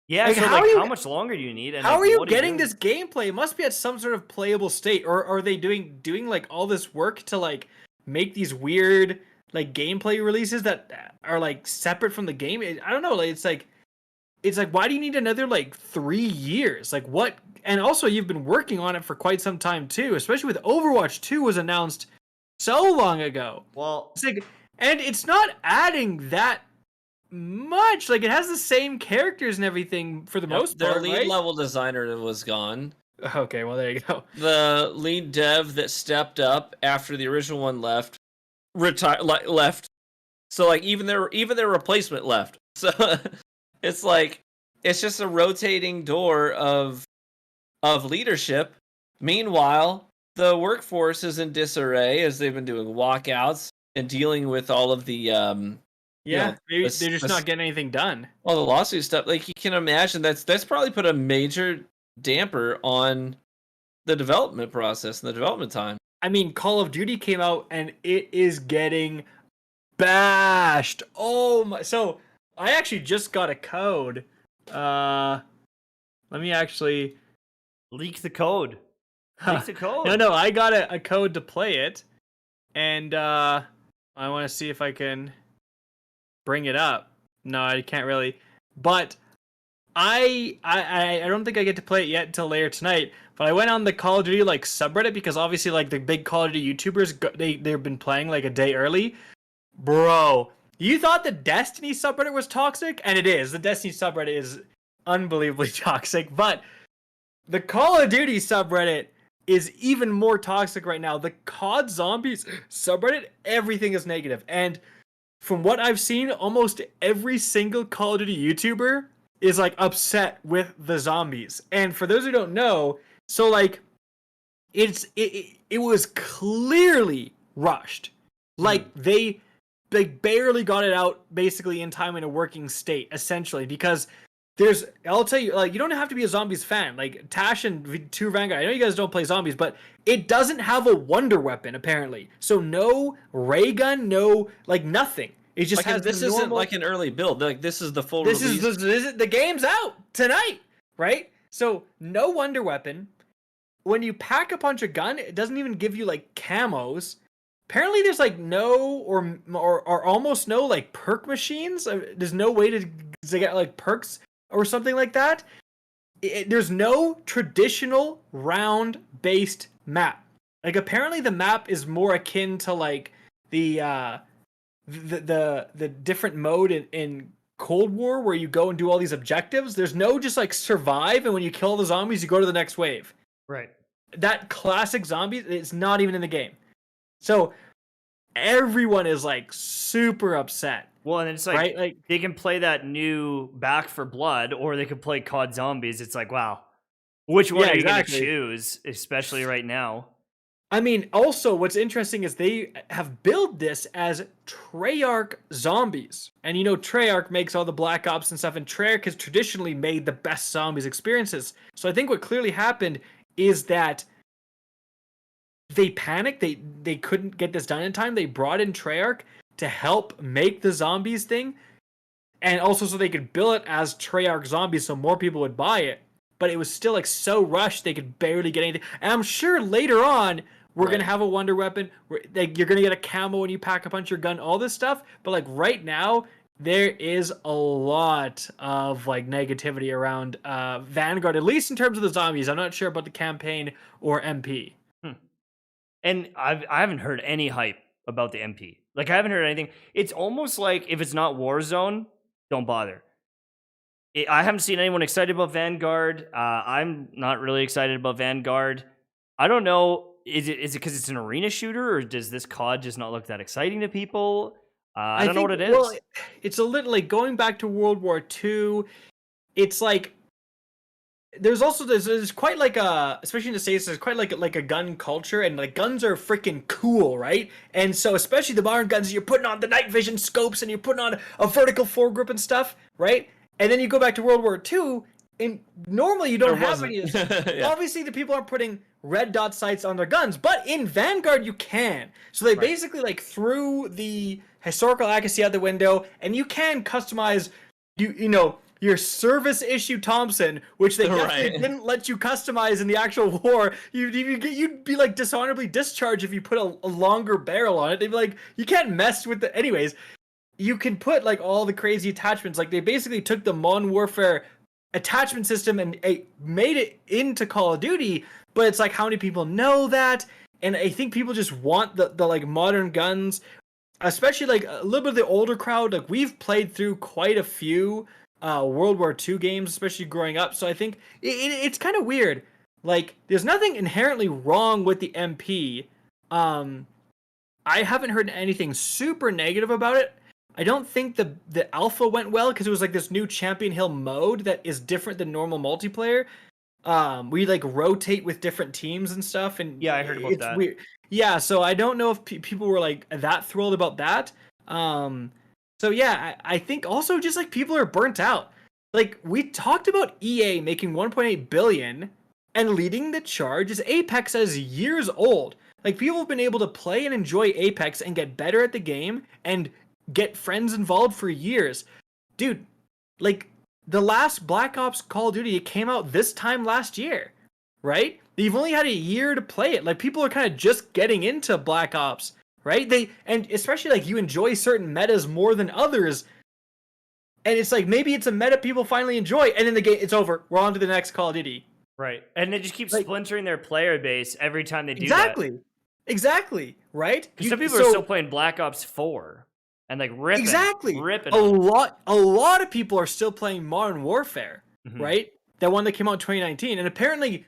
yeah, Like, so how like, are you- how much longer do you need? And How like, are you what getting doing? this gameplay? It must be at some sort of playable state, or are they doing like all this work to like make these weird like gameplay releases that are like separate from the game? I don't know. Like, it's like, why do you need another like 3 years? Like, what? And also, you've been working on it for quite some time too, especially with Overwatch 2 was announced so long ago. Well, It's like, and it's not adding that much. Like, it has the same characters and everything for the most Their part, lead right? level designer was gone. Okay, well, there you go. The lead dev that stepped up after the original one left left. So like even their replacement left. So it's like it's just a rotating door of leadership. Meanwhile, the workforce is in disarray as they've been doing walkouts and dealing with all of the Yeah, maybe this- they're just this- not getting anything done. all the lawsuit stuff. Like, you can imagine that's probably put a major damper on the development process and the development time. I mean, Call of Duty came out and it is getting bashed. Oh my! So I actually just got a code. Let me actually. leak the code. Leak the code. No, I got a code to play it, and I want to see if I can bring it up. No, I can't really. But I don't think I get to play it yet until later tonight. But I went on the Call of Duty like subreddit because obviously like the big Call of Duty YouTubers they've been playing like a day early. Bro, you thought the Destiny subreddit was toxic, and it is. The Destiny subreddit is unbelievably toxic, but the Call of Duty subreddit is even more toxic right now. The COD Zombies subreddit, everything is negative. And from what I've seen, almost every single Call of Duty YouTuber is like upset with the zombies. And for those who don't know, so like it was clearly rushed. Like they barely got it out basically in time in a working state, essentially, because I'll tell you, like, you don't have to be a zombies fan. Like, Tash and 2 Vanguard, I know you guys don't play zombies, but it doesn't have a wonder weapon, apparently. So no ray gun, no, like, nothing. It just has this isn't like an early build. Like, this is the full release. The game's out tonight, right? So no wonder weapon. When you pack a punch a gun, it doesn't even give you, like, camos. Apparently there's, like, no or almost no, like, perk machines. There's no way to get, like, perks or something like that. There's no traditional round-based map. Like, apparently the map is more akin to like the different mode in Cold War where you go and do all these objectives. There's no just like survive, and when you kill the zombies, you go to the next wave. Right. That classic zombie, it's not even in the game. So everyone is like super upset. Well, and it's like, right? Like, they can play that new Back for Blood, or they could play COD Zombies. It's like, wow, which one are you going to choose, especially right now? I mean, also, what's interesting is they have billed this as Treyarch Zombies. And you know, Treyarch makes all the Black Ops and stuff, and Treyarch has traditionally made the best zombies experiences. So I think what clearly happened is that they panicked. They couldn't get this done in time. They brought in Treyarch to help make the zombies thing, and also so they could bill it as Treyarch Zombies so more people would buy it. But it was still like so rushed they could barely get anything. And I'm sure later on we're gonna have a wonder weapon. Like, you're gonna get a camo when you pack a punch your gun, all this stuff. But like right now, there is a lot of like negativity around Vanguard, at least in terms of the zombies. I'm not sure about the campaign or MP. And I haven't heard any hype about the MP. Like, I haven't heard anything. It's almost like if it's not Warzone, don't bother. I haven't seen anyone excited about Vanguard. I'm not really excited about Vanguard. I don't know. Is it because it's an arena shooter, or does this COD just not look that exciting to people? I don't know what it is. Well, it's a little like going back to World War II. It's like there's quite like a, especially in the States, there's quite like a gun culture, and like guns are freaking cool, right? And so especially the modern guns, you're putting on the night vision scopes and you're putting on a vertical foregrip and stuff, right? And then you go back to World War II, and normally you don't have any of this. Yeah. Obviously the people aren't putting red dot sights on their guns, but in Vanguard you can. So they basically like threw the historical accuracy out the window, and you can customize you know your service issue Thompson, which they definitely didn't let you customize in the actual war. You'd be like dishonorably discharged if you put a longer barrel on it. They'd be like, you can't mess with the. Anyways, you can put like all the crazy attachments. Like, they basically took the Modern Warfare attachment system and made it into Call of Duty. But it's like, how many people know that? And I think people just want the like modern guns, especially like a little bit of the older crowd. Like, we've played through quite a few World War II games, especially growing up. So I think it's kind of weird. Like, there's nothing inherently wrong with the MP. I haven't heard anything super negative about it. I don't think the alpha went well because it was like this new Champion Hill mode that is different than normal multiplayer. We like rotate with different teams and stuff, and yeah, I heard about that. Weird. Yeah, so I don't know if people were like that thrilled about that. So yeah, I think also just like people are burnt out. Like, we talked about EA making 1.8 billion, and leading the charge is Apex as years old. Like, people have been able to play and enjoy Apex and get better at the game and get friends involved for years. Dude, like, the last Black Ops Call of Duty, it came out this time last year, right? You've only had a year to play it. Like, people are kind of just getting into Black Ops, right? And especially like you enjoy certain metas more than others. And it's like, maybe it's a meta people finally enjoy, and then the game, it's over. We're on to the next Call of Duty. Right. And they just keep Like- splintering their player base every time they do Exactly. Right? that. Some people are still playing Black Ops 4 and like ripping. A lot of people are still playing Modern Warfare, right? That one that came out in 2019, and apparently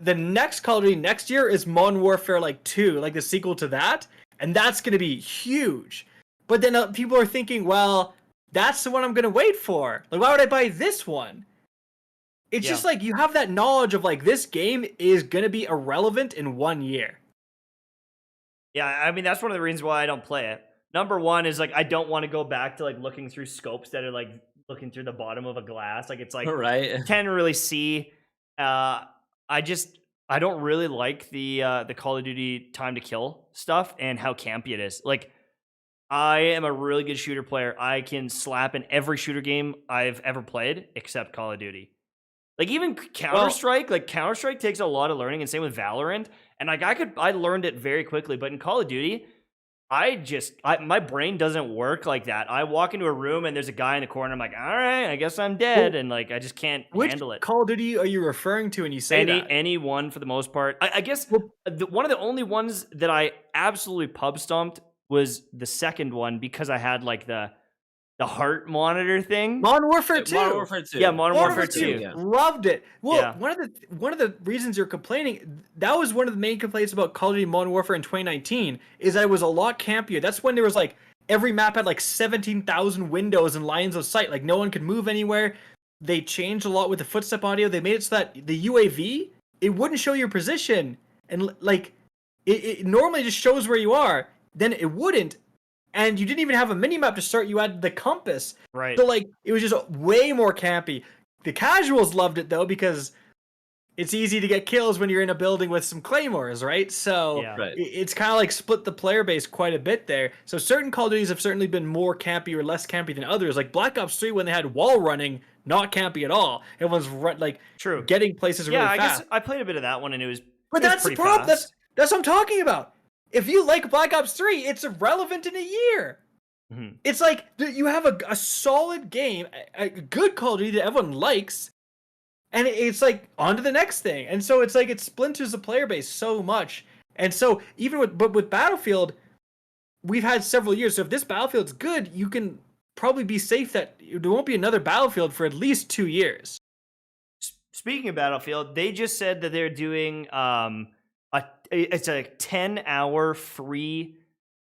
the next Call of Duty next year is Modern Warfare like 2, like the sequel to that, and that's going to be huge. But then people are thinking, well, that's the one I'm going to wait for. Like, why would I buy this one? It's just like you have that knowledge of like this game is going to be irrelevant in 1 year. Yeah, I mean that's one of the reasons why I don't play it. Number one is like I don't want to go back to like looking through scopes that are like looking through the bottom of a glass. Like it's like Right. can't really see. I don't really like the Call of Duty time to kill stuff and how campy it is. Like I am a really good shooter player. I can slap in every shooter game I've ever played except Call of Duty. Like even Counter-Strike, like Counter-Strike takes a lot of learning, and same with Valorant. And like I learned it very quickly, but in Call of Duty, my brain doesn't work like that. I walk into a room and there's a guy in the corner. I'm like, all right, I guess I'm dead, and like I just can't handle it. Which Call of Duty are you referring to when you say that? Any one for the most part. I guess one of the only ones that I absolutely pub stomped was the second one because I had like the heart monitor thing. Modern Warfare 2. Modern Warfare 2. Yeah, Modern Warfare 2. Yeah. Loved it. Well, Yeah. one of the reasons you're complaining, that was one of the main complaints about Call of Duty Modern Warfare in 2019, is that it was a lot campier. That's when there was like every map had like 17,000 windows and lines of sight. Like no one could move anywhere. They changed a lot with the footstep audio. They made it so that the UAV, it wouldn't show your position, and like it normally just shows where you are. Then it wouldn't. And you didn't even have a mini-map to start. You had the compass. Right. So, like, it was just way more campy. The casuals loved it, though, because it's easy to get kills when you're in a building with some claymores, right? So, Right. it's kind of like split the player base quite a bit there. So, certain Call of Duties have certainly been more campy or less campy than others. Like, Black Ops 3, when they had wall running, not campy at all. Everyone's, True. getting places really fast. Yeah, I guess I played a bit of that one, and it was But it was that's the pretty problem. fast. That's what I'm talking about. If you like Black Ops 3, it's irrelevant in a year. Mhm. It's like you have a solid game, a good Call of Duty that everyone likes, and it's like on to the next thing. And so it's like it splinters the player base so much. And so even with Battlefield, we've had several years. So if this Battlefield's good, you can probably be safe that there won't be another Battlefield for at least 2 years. Speaking of Battlefield, they just said that they're doing it's a 10-hour free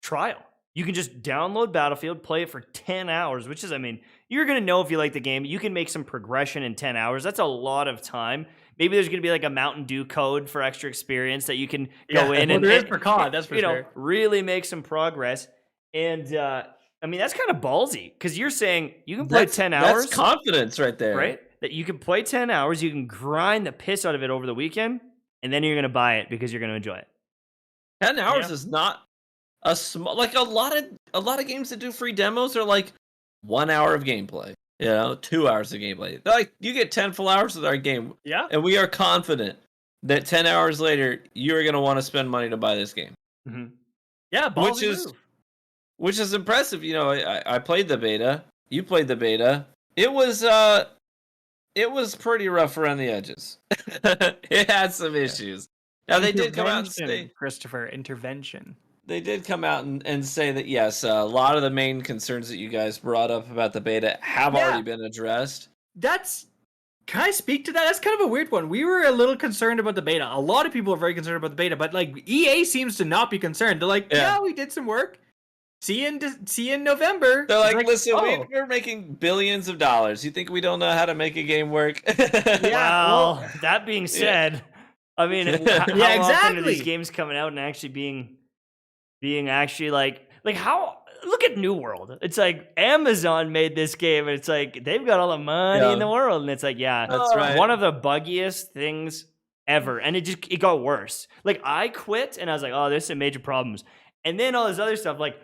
trial. You can just download Battlefield, play it for 10 hours, which is, I mean, you're going to know if you like the game. You can make some progression in 10 hours. That's a lot of time. Maybe there's going to be like a Mountain Dew code for extra experience that you can go in and, there is for COD, that's for sure. Really make some progress. And, I mean, that's kind of ballsy because you're saying you can play 10 hours. That's confidence right there. Right? That you can play 10 hours, you can grind the piss out of it over the weekend, and then you're going to buy it because you're going to enjoy it. 10 hours is not a small, like a lot of games that do free demos are like 1 hour of gameplay, 2 hours of gameplay. They're like you get 10 full hours of our game. Yeah. And we are confident that 10 hours later, you're going to want to spend money to buy this game. Mm-hmm. Yeah. Which is impressive. I played the beta. You played the beta. It was pretty rough around the edges. It had some issues. Now they did come out and say, Christopher, intervention. They did come out and say that yes, a lot of the main concerns that you guys brought up about the beta have already been addressed. Can I speak to that? That's kind of a weird one. We were a little concerned about the beta. A lot of people are very concerned about the beta, but like EA seems to not be concerned. They're like, yeah we did some work. See you in November. They're like, listen, we're making billions of dollars. You think we don't know how to make a game work? Well, that being said, I mean, how often are these exactly. games coming out and actually being actually like how? Look at New World. It's like Amazon made this game, and it's like they've got all the money in the world, and it's like, that's right. One of the buggiest things ever, and it got worse. Like I quit, and I was like, oh, there's some major problems, and then all this other stuff like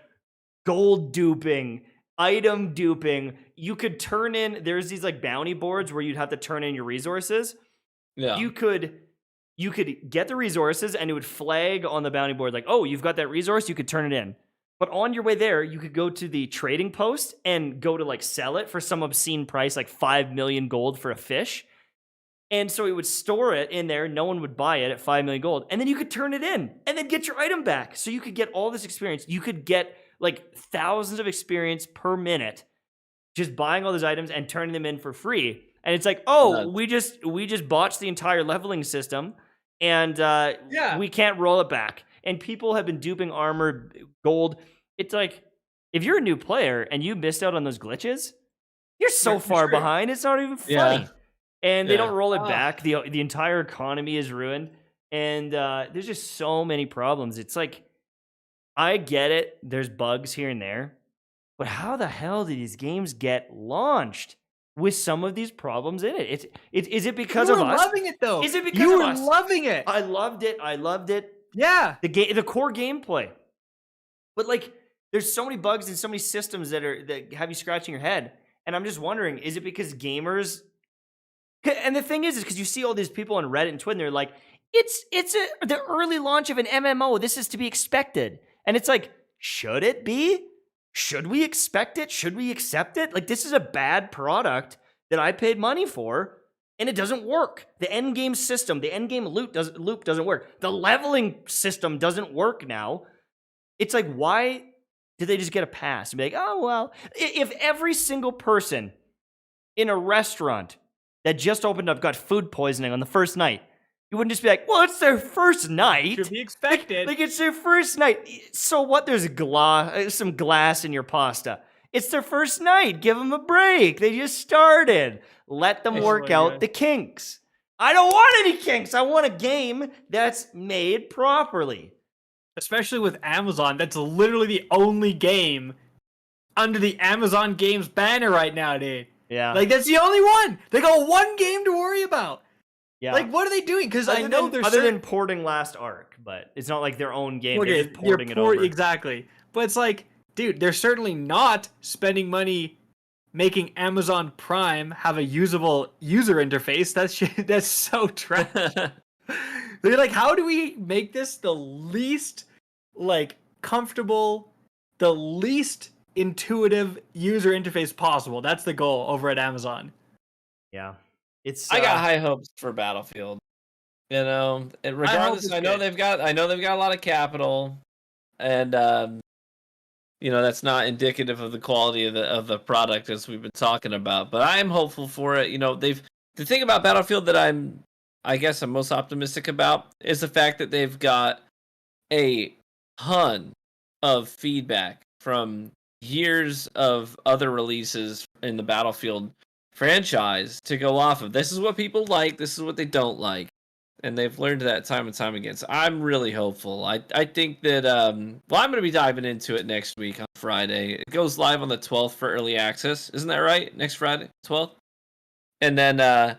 gold duping, item duping. You could turn in. There's these like bounty boards where you'd have to turn in your resources. Yeah, you could get the resources, and it would flag on the bounty board like, oh, you've got that resource. You could turn it in. But on your way there, you could go to the trading post and go to like sell it for some obscene price, like 5 million gold for a fish. And so it would store it in there. No one would buy it at 5 million gold. And then you could turn it in and then get your item back. So you could get all this experience. You could get like thousands of experience per minute just buying all those items and turning them in for free. And it's like, oh, we just botched the entire leveling system and we can't roll it back. And people have been duping armor, gold. It's like, if you're a new player and you missed out on those glitches, you're so far behind. It's not even funny. Yeah. And they don't roll it back. The entire economy is ruined. And there's just so many problems. It's like, I get it. There's bugs here and there. But how the hell did these games get launched with some of these problems in it? Is it because of us? You were loving it, though. Is it because you of were us? loving it? I loved it. Yeah. The core gameplay. But like, there's so many bugs and so many systems that have you scratching your head. And I'm just wondering, is it because gamers... And the thing is because you see all these people on Reddit and Twitter, and they're like, it's the early launch of an MMO. This is to be expected. And it's like, should it be? Should we expect it? Should we accept it? Like, this is a bad product that I paid money for, and it doesn't work. The end game system, the end game loop doesn't work. The leveling system doesn't work now. It's like, why did they just get a pass and be like, oh, well, if every single person in a restaurant that just opened up got food poisoning on the first night, you wouldn't just be like, well, it's their first night. Should be expected. Like, it's their first night. So what? There's some glass in your pasta. It's their first night. Give them a break. They just started. Let them work out the kinks. I don't want any kinks. I want a game that's made properly. Especially with Amazon, that's literally the only game under the Amazon Games banner right now, dude. Yeah. Like, that's the only one. They got one game to worry about. Yeah. Like, what are they doing? Because I know there's other than porting Last Ark, but it's not like their own game. Okay, they're just porting it over. Exactly. But it's like, dude, they're certainly not spending money making Amazon Prime have a usable user interface. That's so trash. They're like, how do we make this the least, like, comfortable, the least intuitive user interface possible? That's the goal over at Amazon. Yeah. I got high hopes for Battlefield. You know, and regardless, I know they've got a lot of capital, and you know, that's not indicative of the quality of the product as we've been talking about. But I am hopeful for it. You know, the thing about Battlefield that I guess I'm most optimistic about is the fact that they've got a ton of feedback from years of other releases in the Battlefield franchise to go off of. This is what people like, this is what they don't like, and they've learned that time and time again. So I'm really hopeful. I think that I'm going to be diving into it next week on Friday. It goes live on the 12th for early access, isn't that right? Next Friday, 12th, and then a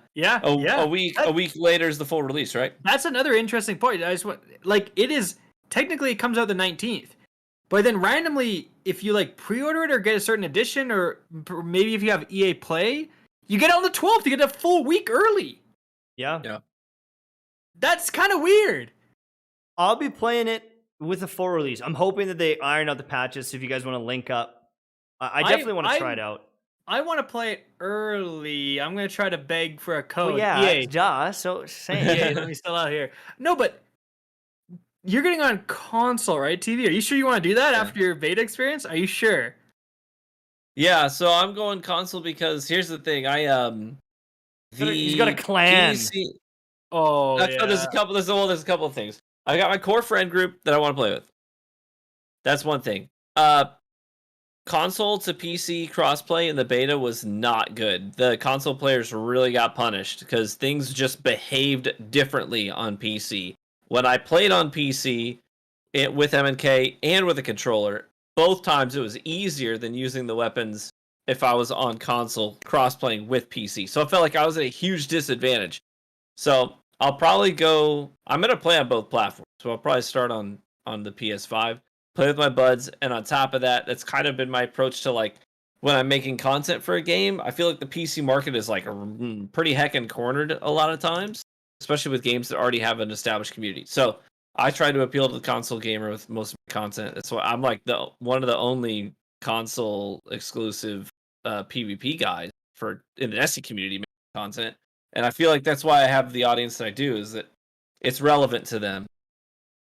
week later is the full release, right? That's another interesting point. I just want, like, it comes out the 19th, but then randomly, if you like pre-order it or get a certain edition, or maybe if you have EA Play, you get it on the 12th. You get a full week early. Yeah. That's kind of weird. I'll be playing it with a full release. I'm hoping that they iron out the patches. So if you guys want to link up, I definitely want to try it out. I want to play it early. I'm going to try to beg for a code. Well, yeah, EA. duh. So same. EA, let me still out here. No, but you're getting on console, right? TV. Are you sure you want to do that after your beta experience? Are you sure? Yeah, so I'm going console because here's the thing. He's got a clan. PC, oh, there's a couple of things. I got my core friend group that I want to play with. That's one thing. Console to PC crossplay in the beta was not good. The console players really got punished because things just behaved differently on PC. When I played on PC with MNK and with a controller, both times it was easier than using the weapons if I was on console cross-playing with PC. So I felt like I was at a huge disadvantage. So I'm going to play on both platforms. So I'll probably start on the PS5, play with my buds, and on top of that, that's kind of been my approach to, like, when I'm making content for a game. I feel like the PC market is, like, pretty heckin' cornered a lot of times, especially with games that already have an established community. So I try to appeal to the console gamer with most of my content. That's why I'm like one of the only console exclusive PvP guys in the SE community making content, and I feel like that's why I have the audience that I do, is that it's relevant to them.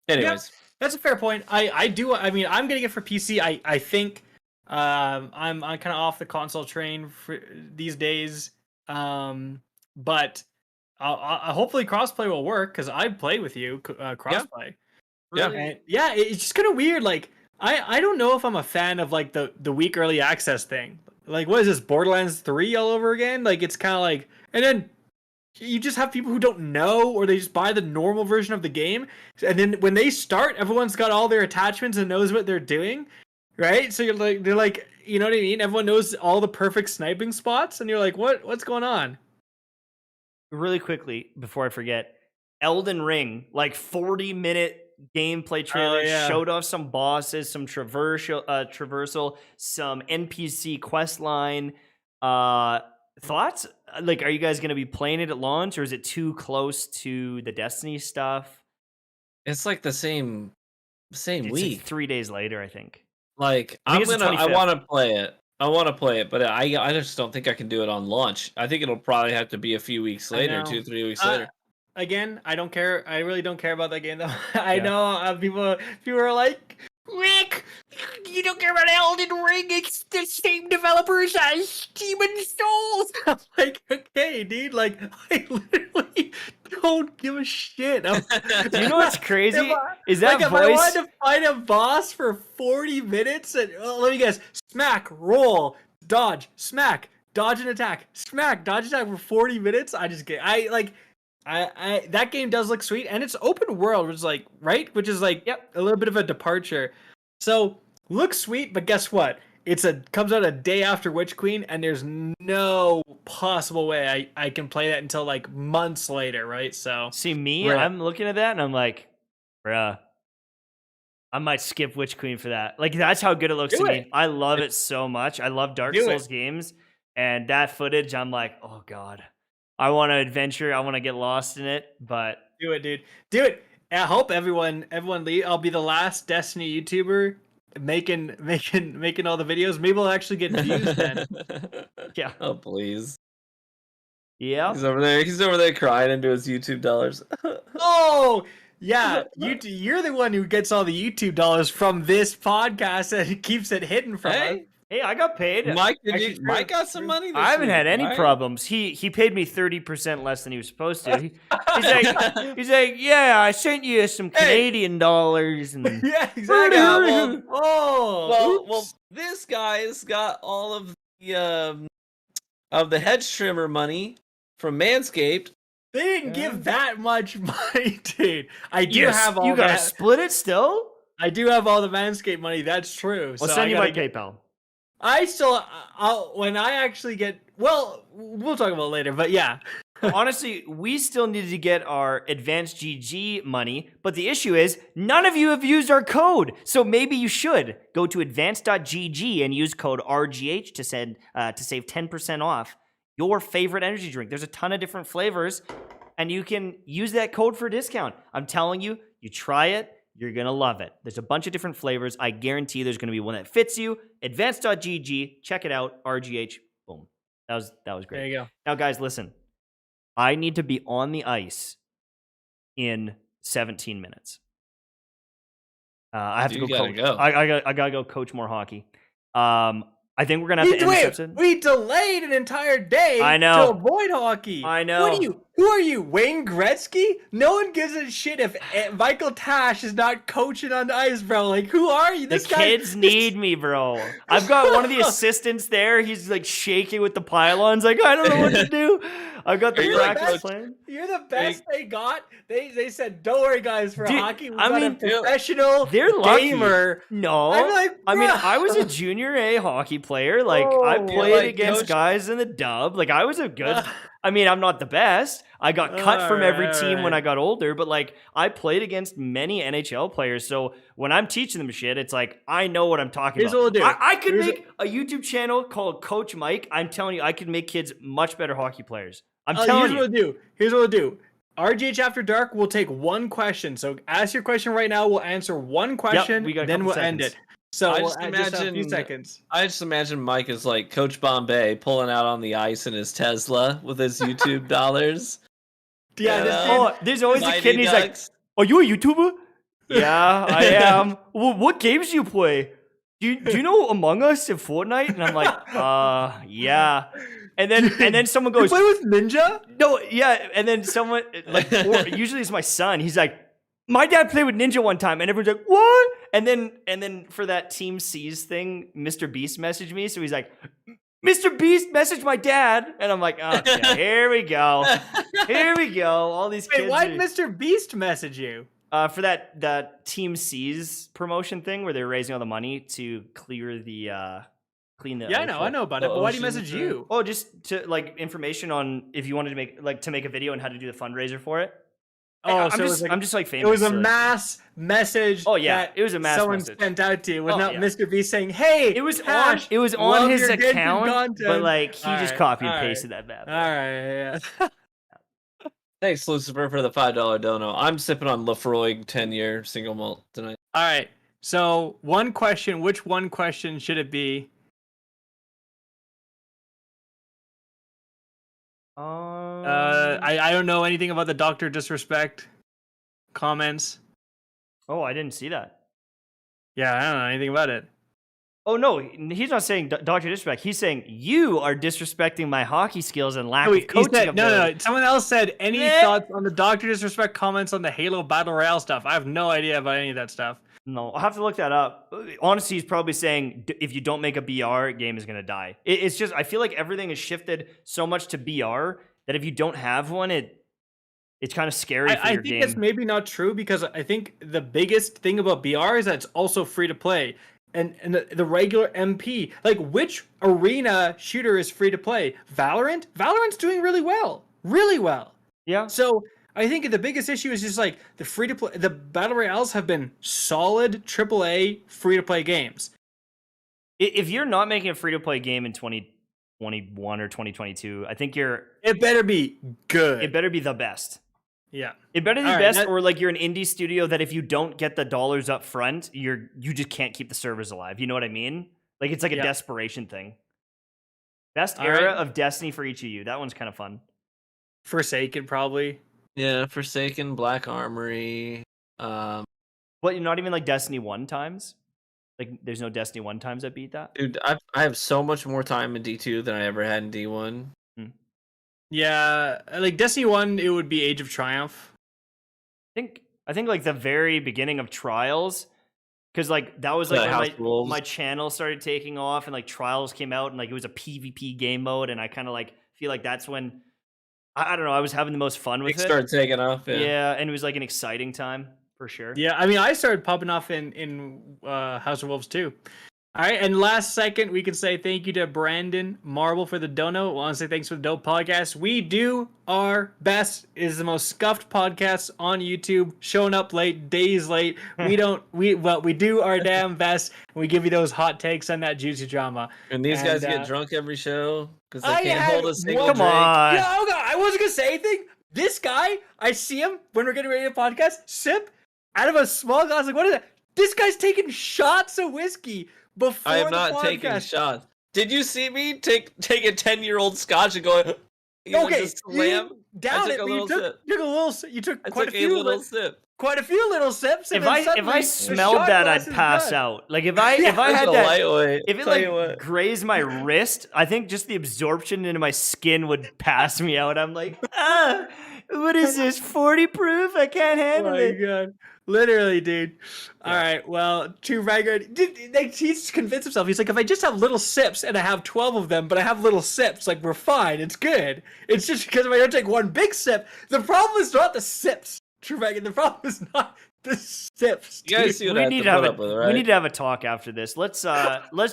Anyways, that's a fair point. I do. I mean, I'm getting it for PC. I think I'm kind of off the console train for these days. But hopefully crossplay will work because I play with you crossplay. Yeah. And it's just kind of weird. Like I don't know if I'm a fan of like the week early access thing. Like what is this, Borderlands 3 all over again? Like it's kind of like, and then you just have people who don't know, or they just buy the normal version of the game, and then when they start, everyone's got all their attachments and knows what they're doing, right? So they're like, you know what I mean? Everyone knows all the perfect sniping spots, and you're like, what's going on? Really quickly before I forget, Elden Ring, like 40-minute gameplay trailer, showed off some bosses, some traversal, some NPC quest line. Thoughts? Like, are you guys going to be playing it at launch, or is it too close to the Destiny stuff? it's like the same It's week. like 3 days later, I think. Like I think it's the I 25th. want to play it. I want to play it, but I just don't think I can do it on launch. I think it'll probably have to be a few weeks later, 2-3 weeks later. Again, I don't care. I really don't care about that game though. I know people are like, Rick, you don't care about Elden Ring. It's the same developers as Demon's Souls. I'm like, okay, dude. Like, I literally don't give a shit. Do you know what's crazy? Is that if voice? I wanted to fight a boss for 40 minutes and let me guess, smack, roll, dodge, smack, dodge and attack, smack, dodge attack for 40 minutes. I just get. I that game does look sweet, and it's open world, which is like a little bit of a departure. So looks sweet, but guess what? Comes out a day after Witch Queen, and there's no possible way I can play that until like months later, right? So see me, I'm looking at that and I'm like, bruh, I might skip Witch Queen for that. Like that's how good it looks to me. I love it so much. I love Dark Souls games, and that footage, I'm like, oh god. I want to adventure. I want to get lost in it, but do it, dude. Do it. I hope everyone leave. I'll be the last Destiny YouTuber making all the videos. Maybe we'll actually get views then. Yeah. Oh please. Yeah. He's over there crying into his YouTube dollars. Oh yeah, you're the one who gets all the YouTube dollars from this podcast and keeps it hidden from us. Hey, I got paid. Mike got some money. I haven't had any problems. He paid me 30% less than he was supposed to. He's like, yeah, I sent you some Canadian dollars. And yeah, exactly. Well, this guy's got all of the hedge trimmer money from Manscaped. They didn't give that much money, dude. I do have all. You gotta split it still. I do have all the Manscaped money. That's true. I'll send you my PayPal. I still, when I actually get, well, we'll talk about it later, but yeah. Honestly, we still need to get our Advanced GG money, but the issue is none of you have used our code, so maybe you should. Go to advanced.gg and use code RGH to save 10% off your favorite energy drink. There's a ton of different flavors, and you can use that code for a discount. I'm telling you, you try it. You're going to love it. There's a bunch of different flavors. I guarantee there's going to be one that fits you. Advanced.gg. Check it out. RGH. Boom. That was great. There you go. Now, guys, listen. I need to be on the ice in 17 minutes. I have to go coach. I gotta go coach more hockey. I think we're gonna have to end this episode. We delayed an entire day to avoid hockey. I know. Who are you, Wayne Gretzky? No one gives a shit if Michael Tash is not coaching on the ice, bro. Like, who are you? The kids need me, bro. I've got one of the assistants there. He's like shaking with the pylons. Like, I don't know what to do. I've got the practice plan. You're the best they got. They said, don't worry, guys, for hockey. We got a professional gamer. No. I'm like, I was a junior A hockey player. Like, I played against guys in the dub. Like, I was a good... I mean, I'm not the best. I got cut from every team when I got older, but like I played against many NHL players. So when I'm teaching them shit, it's like I know what I'm talking about. What we'll do. I could make a YouTube channel called Coach Mike. I'm telling you, I could make kids much better hockey players. I'm telling you. Here's what we'll do. RGH After Dark will take one question. So ask your question right now. We'll answer one question, we got a then couple we'll end seconds. it. So I we'll just just have a few imagine- seconds. I just imagine Mike is like Coach Bombay pulling out on the ice in his Tesla with his YouTube dollars. Yeah, You this know? dude- There's always a Mighty kid and he's like, Ducks. "Are you a YouTuber?" Yeah, I am. Well, what games do you play? Do you know Among Us and Fortnite? And I'm like, yeah. And then someone you goes, play with Ninja? no, yeah. And then someone like, or usually it's my son. He's like, my dad played with Ninja one time, and everyone's like, what? And then for that Team C's thing, Mr. Beast messaged me. So he's like, Mr. Beast messaged my dad, and I'm like, okay, here we go, here we go. All these kids. Wait, why'd Mr. Beast message you? For that Team C's promotion thing where they're raising all the money to clear the clean the. Yeah, I know about it. But why did he message you? Oh, just to like information on if you wanted to make a video and how to do the fundraiser for it. Oh, so I'm just like it famous. was a so, like, mass message. Oh, yeah, that it was a mass someone message. sent out to you. It was Oh, not yeah. Mr. Beast saying, "Hey, It was Cash, on love his your good account, content." but like he just Alright, copied and alright. pasted that bad. All right, yeah. Thanks, Lucifer, for the $5 dono. I'm sipping on Lafroig 10-year single malt tonight. All right. So one question. Which one question should it be? I don't know anything about the Doctor Disrespect comments. Oh, I didn't see that. Yeah, I don't know anything about it. Oh no, he's not saying Dr. Disrespect. He's saying you are disrespecting my hockey skills and lack No, of coaching ability. no. Someone else said any Eh. thoughts on the Doctor Disrespect comments on the Halo Battle Royale stuff. I have no idea about any of that stuff. No, I'll have to look that up. Honestly, he's probably saying if you don't make a BR, game is gonna die. It's just I feel like everything has shifted so much to BR that if you don't have one, it's kind of scary for I your think game. that's maybe not true because I think the biggest thing about BR is that it's also free to play. And the regular MP, like which arena shooter is free to play? Valorant? Valorant's doing really well. Really well. Yeah. So I think the biggest issue is just like the free to play. The battle royales have been solid AAA free to play games. If you're not making a free to play game in 2021 or 2022, I think It better be good. it better be the best. Yeah. It better be the All right, best, or like you're an indie studio that if you don't get the dollars up front, you just can't keep the servers alive. You know what I mean? Like it's like a Yeah. desperation thing. Best All era right. of Destiny for each of you. That one's kind of fun. Forsaken probably. Yeah, Forsaken, Black Armory. But you're not even like Destiny 1 times. Like there's no Destiny 1 times that beat that. Dude, I have so much more time in D2 than I ever had in D1. Yeah, like Destiny 1, it would be Age of Triumph. I think like the very beginning of Trials, because like that was like Yeah, House when Wolves. my channel started taking off and like Trials came out and like it was a PvP game mode and I kind of like feel like that's when I don't know, I was having the most fun with It it. started taking off. Yeah, and it was like an exciting time for sure. Yeah, I mean, I started popping off in House of Wolves too. All right, and last second, we can say thank you to Brandon Marble for the dono. I want to say thanks for the dope podcast. We do our best. It is the most scuffed podcast on YouTube. Showing up late, days late. We do our damn best. And we give you those hot takes on that juicy drama. And these guys And, get drunk every show because they I can't had hold a single one- Come drink. on. Yeah, hold on. I wasn't gonna say anything. This guy, I see him when we're getting ready to podcast, sip out of a small glass. Like, what is that? This guy's taking shots of whiskey before I am the not podcast. taking shots. Did you see me take a 10-year-old scotch and go? Okay, just slam? you down I it. took a but you little sip. took a little. You took I quite took a few little sip. quite a few little sips. And If then I suddenly the smelled shot that, glass I'd is pass done. out. Like if I Yeah, had It's a that, lightweight. if it Tell you like what. grazed my wrist, I think just the absorption into my skin would pass me out. I'm like, what is this? 40 proof? I can't Oh handle my it. god. Literally, dude. Yeah. All right, well, to Vanguard, he's convinced himself. He's like, if I just have little sips and I have 12 of them, but I have little sips, like, we're fine. It's good. It's just because if I don't take one big sip, the problem is not the sips, True Vanguard. The problem is not the sips. You guys see what I We have need to to have put up with, we right? need to have a talk after this. Let's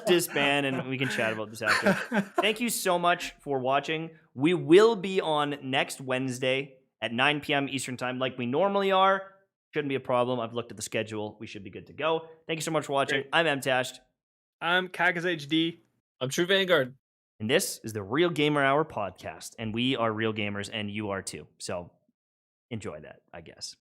disband and we can chat about this after. Thank you so much for watching. We will be on next Wednesday at 9 p.m. Eastern time, like we normally are. Shouldn't be a problem. I've looked at the schedule. We should be good to go. Thank you so much for watching. Great. I'm MTashed, I'm Kakas HD. I'm True Vanguard. and this is the Real Gamer Hour podcast. And we are real gamers, and you are too. So enjoy that, I guess.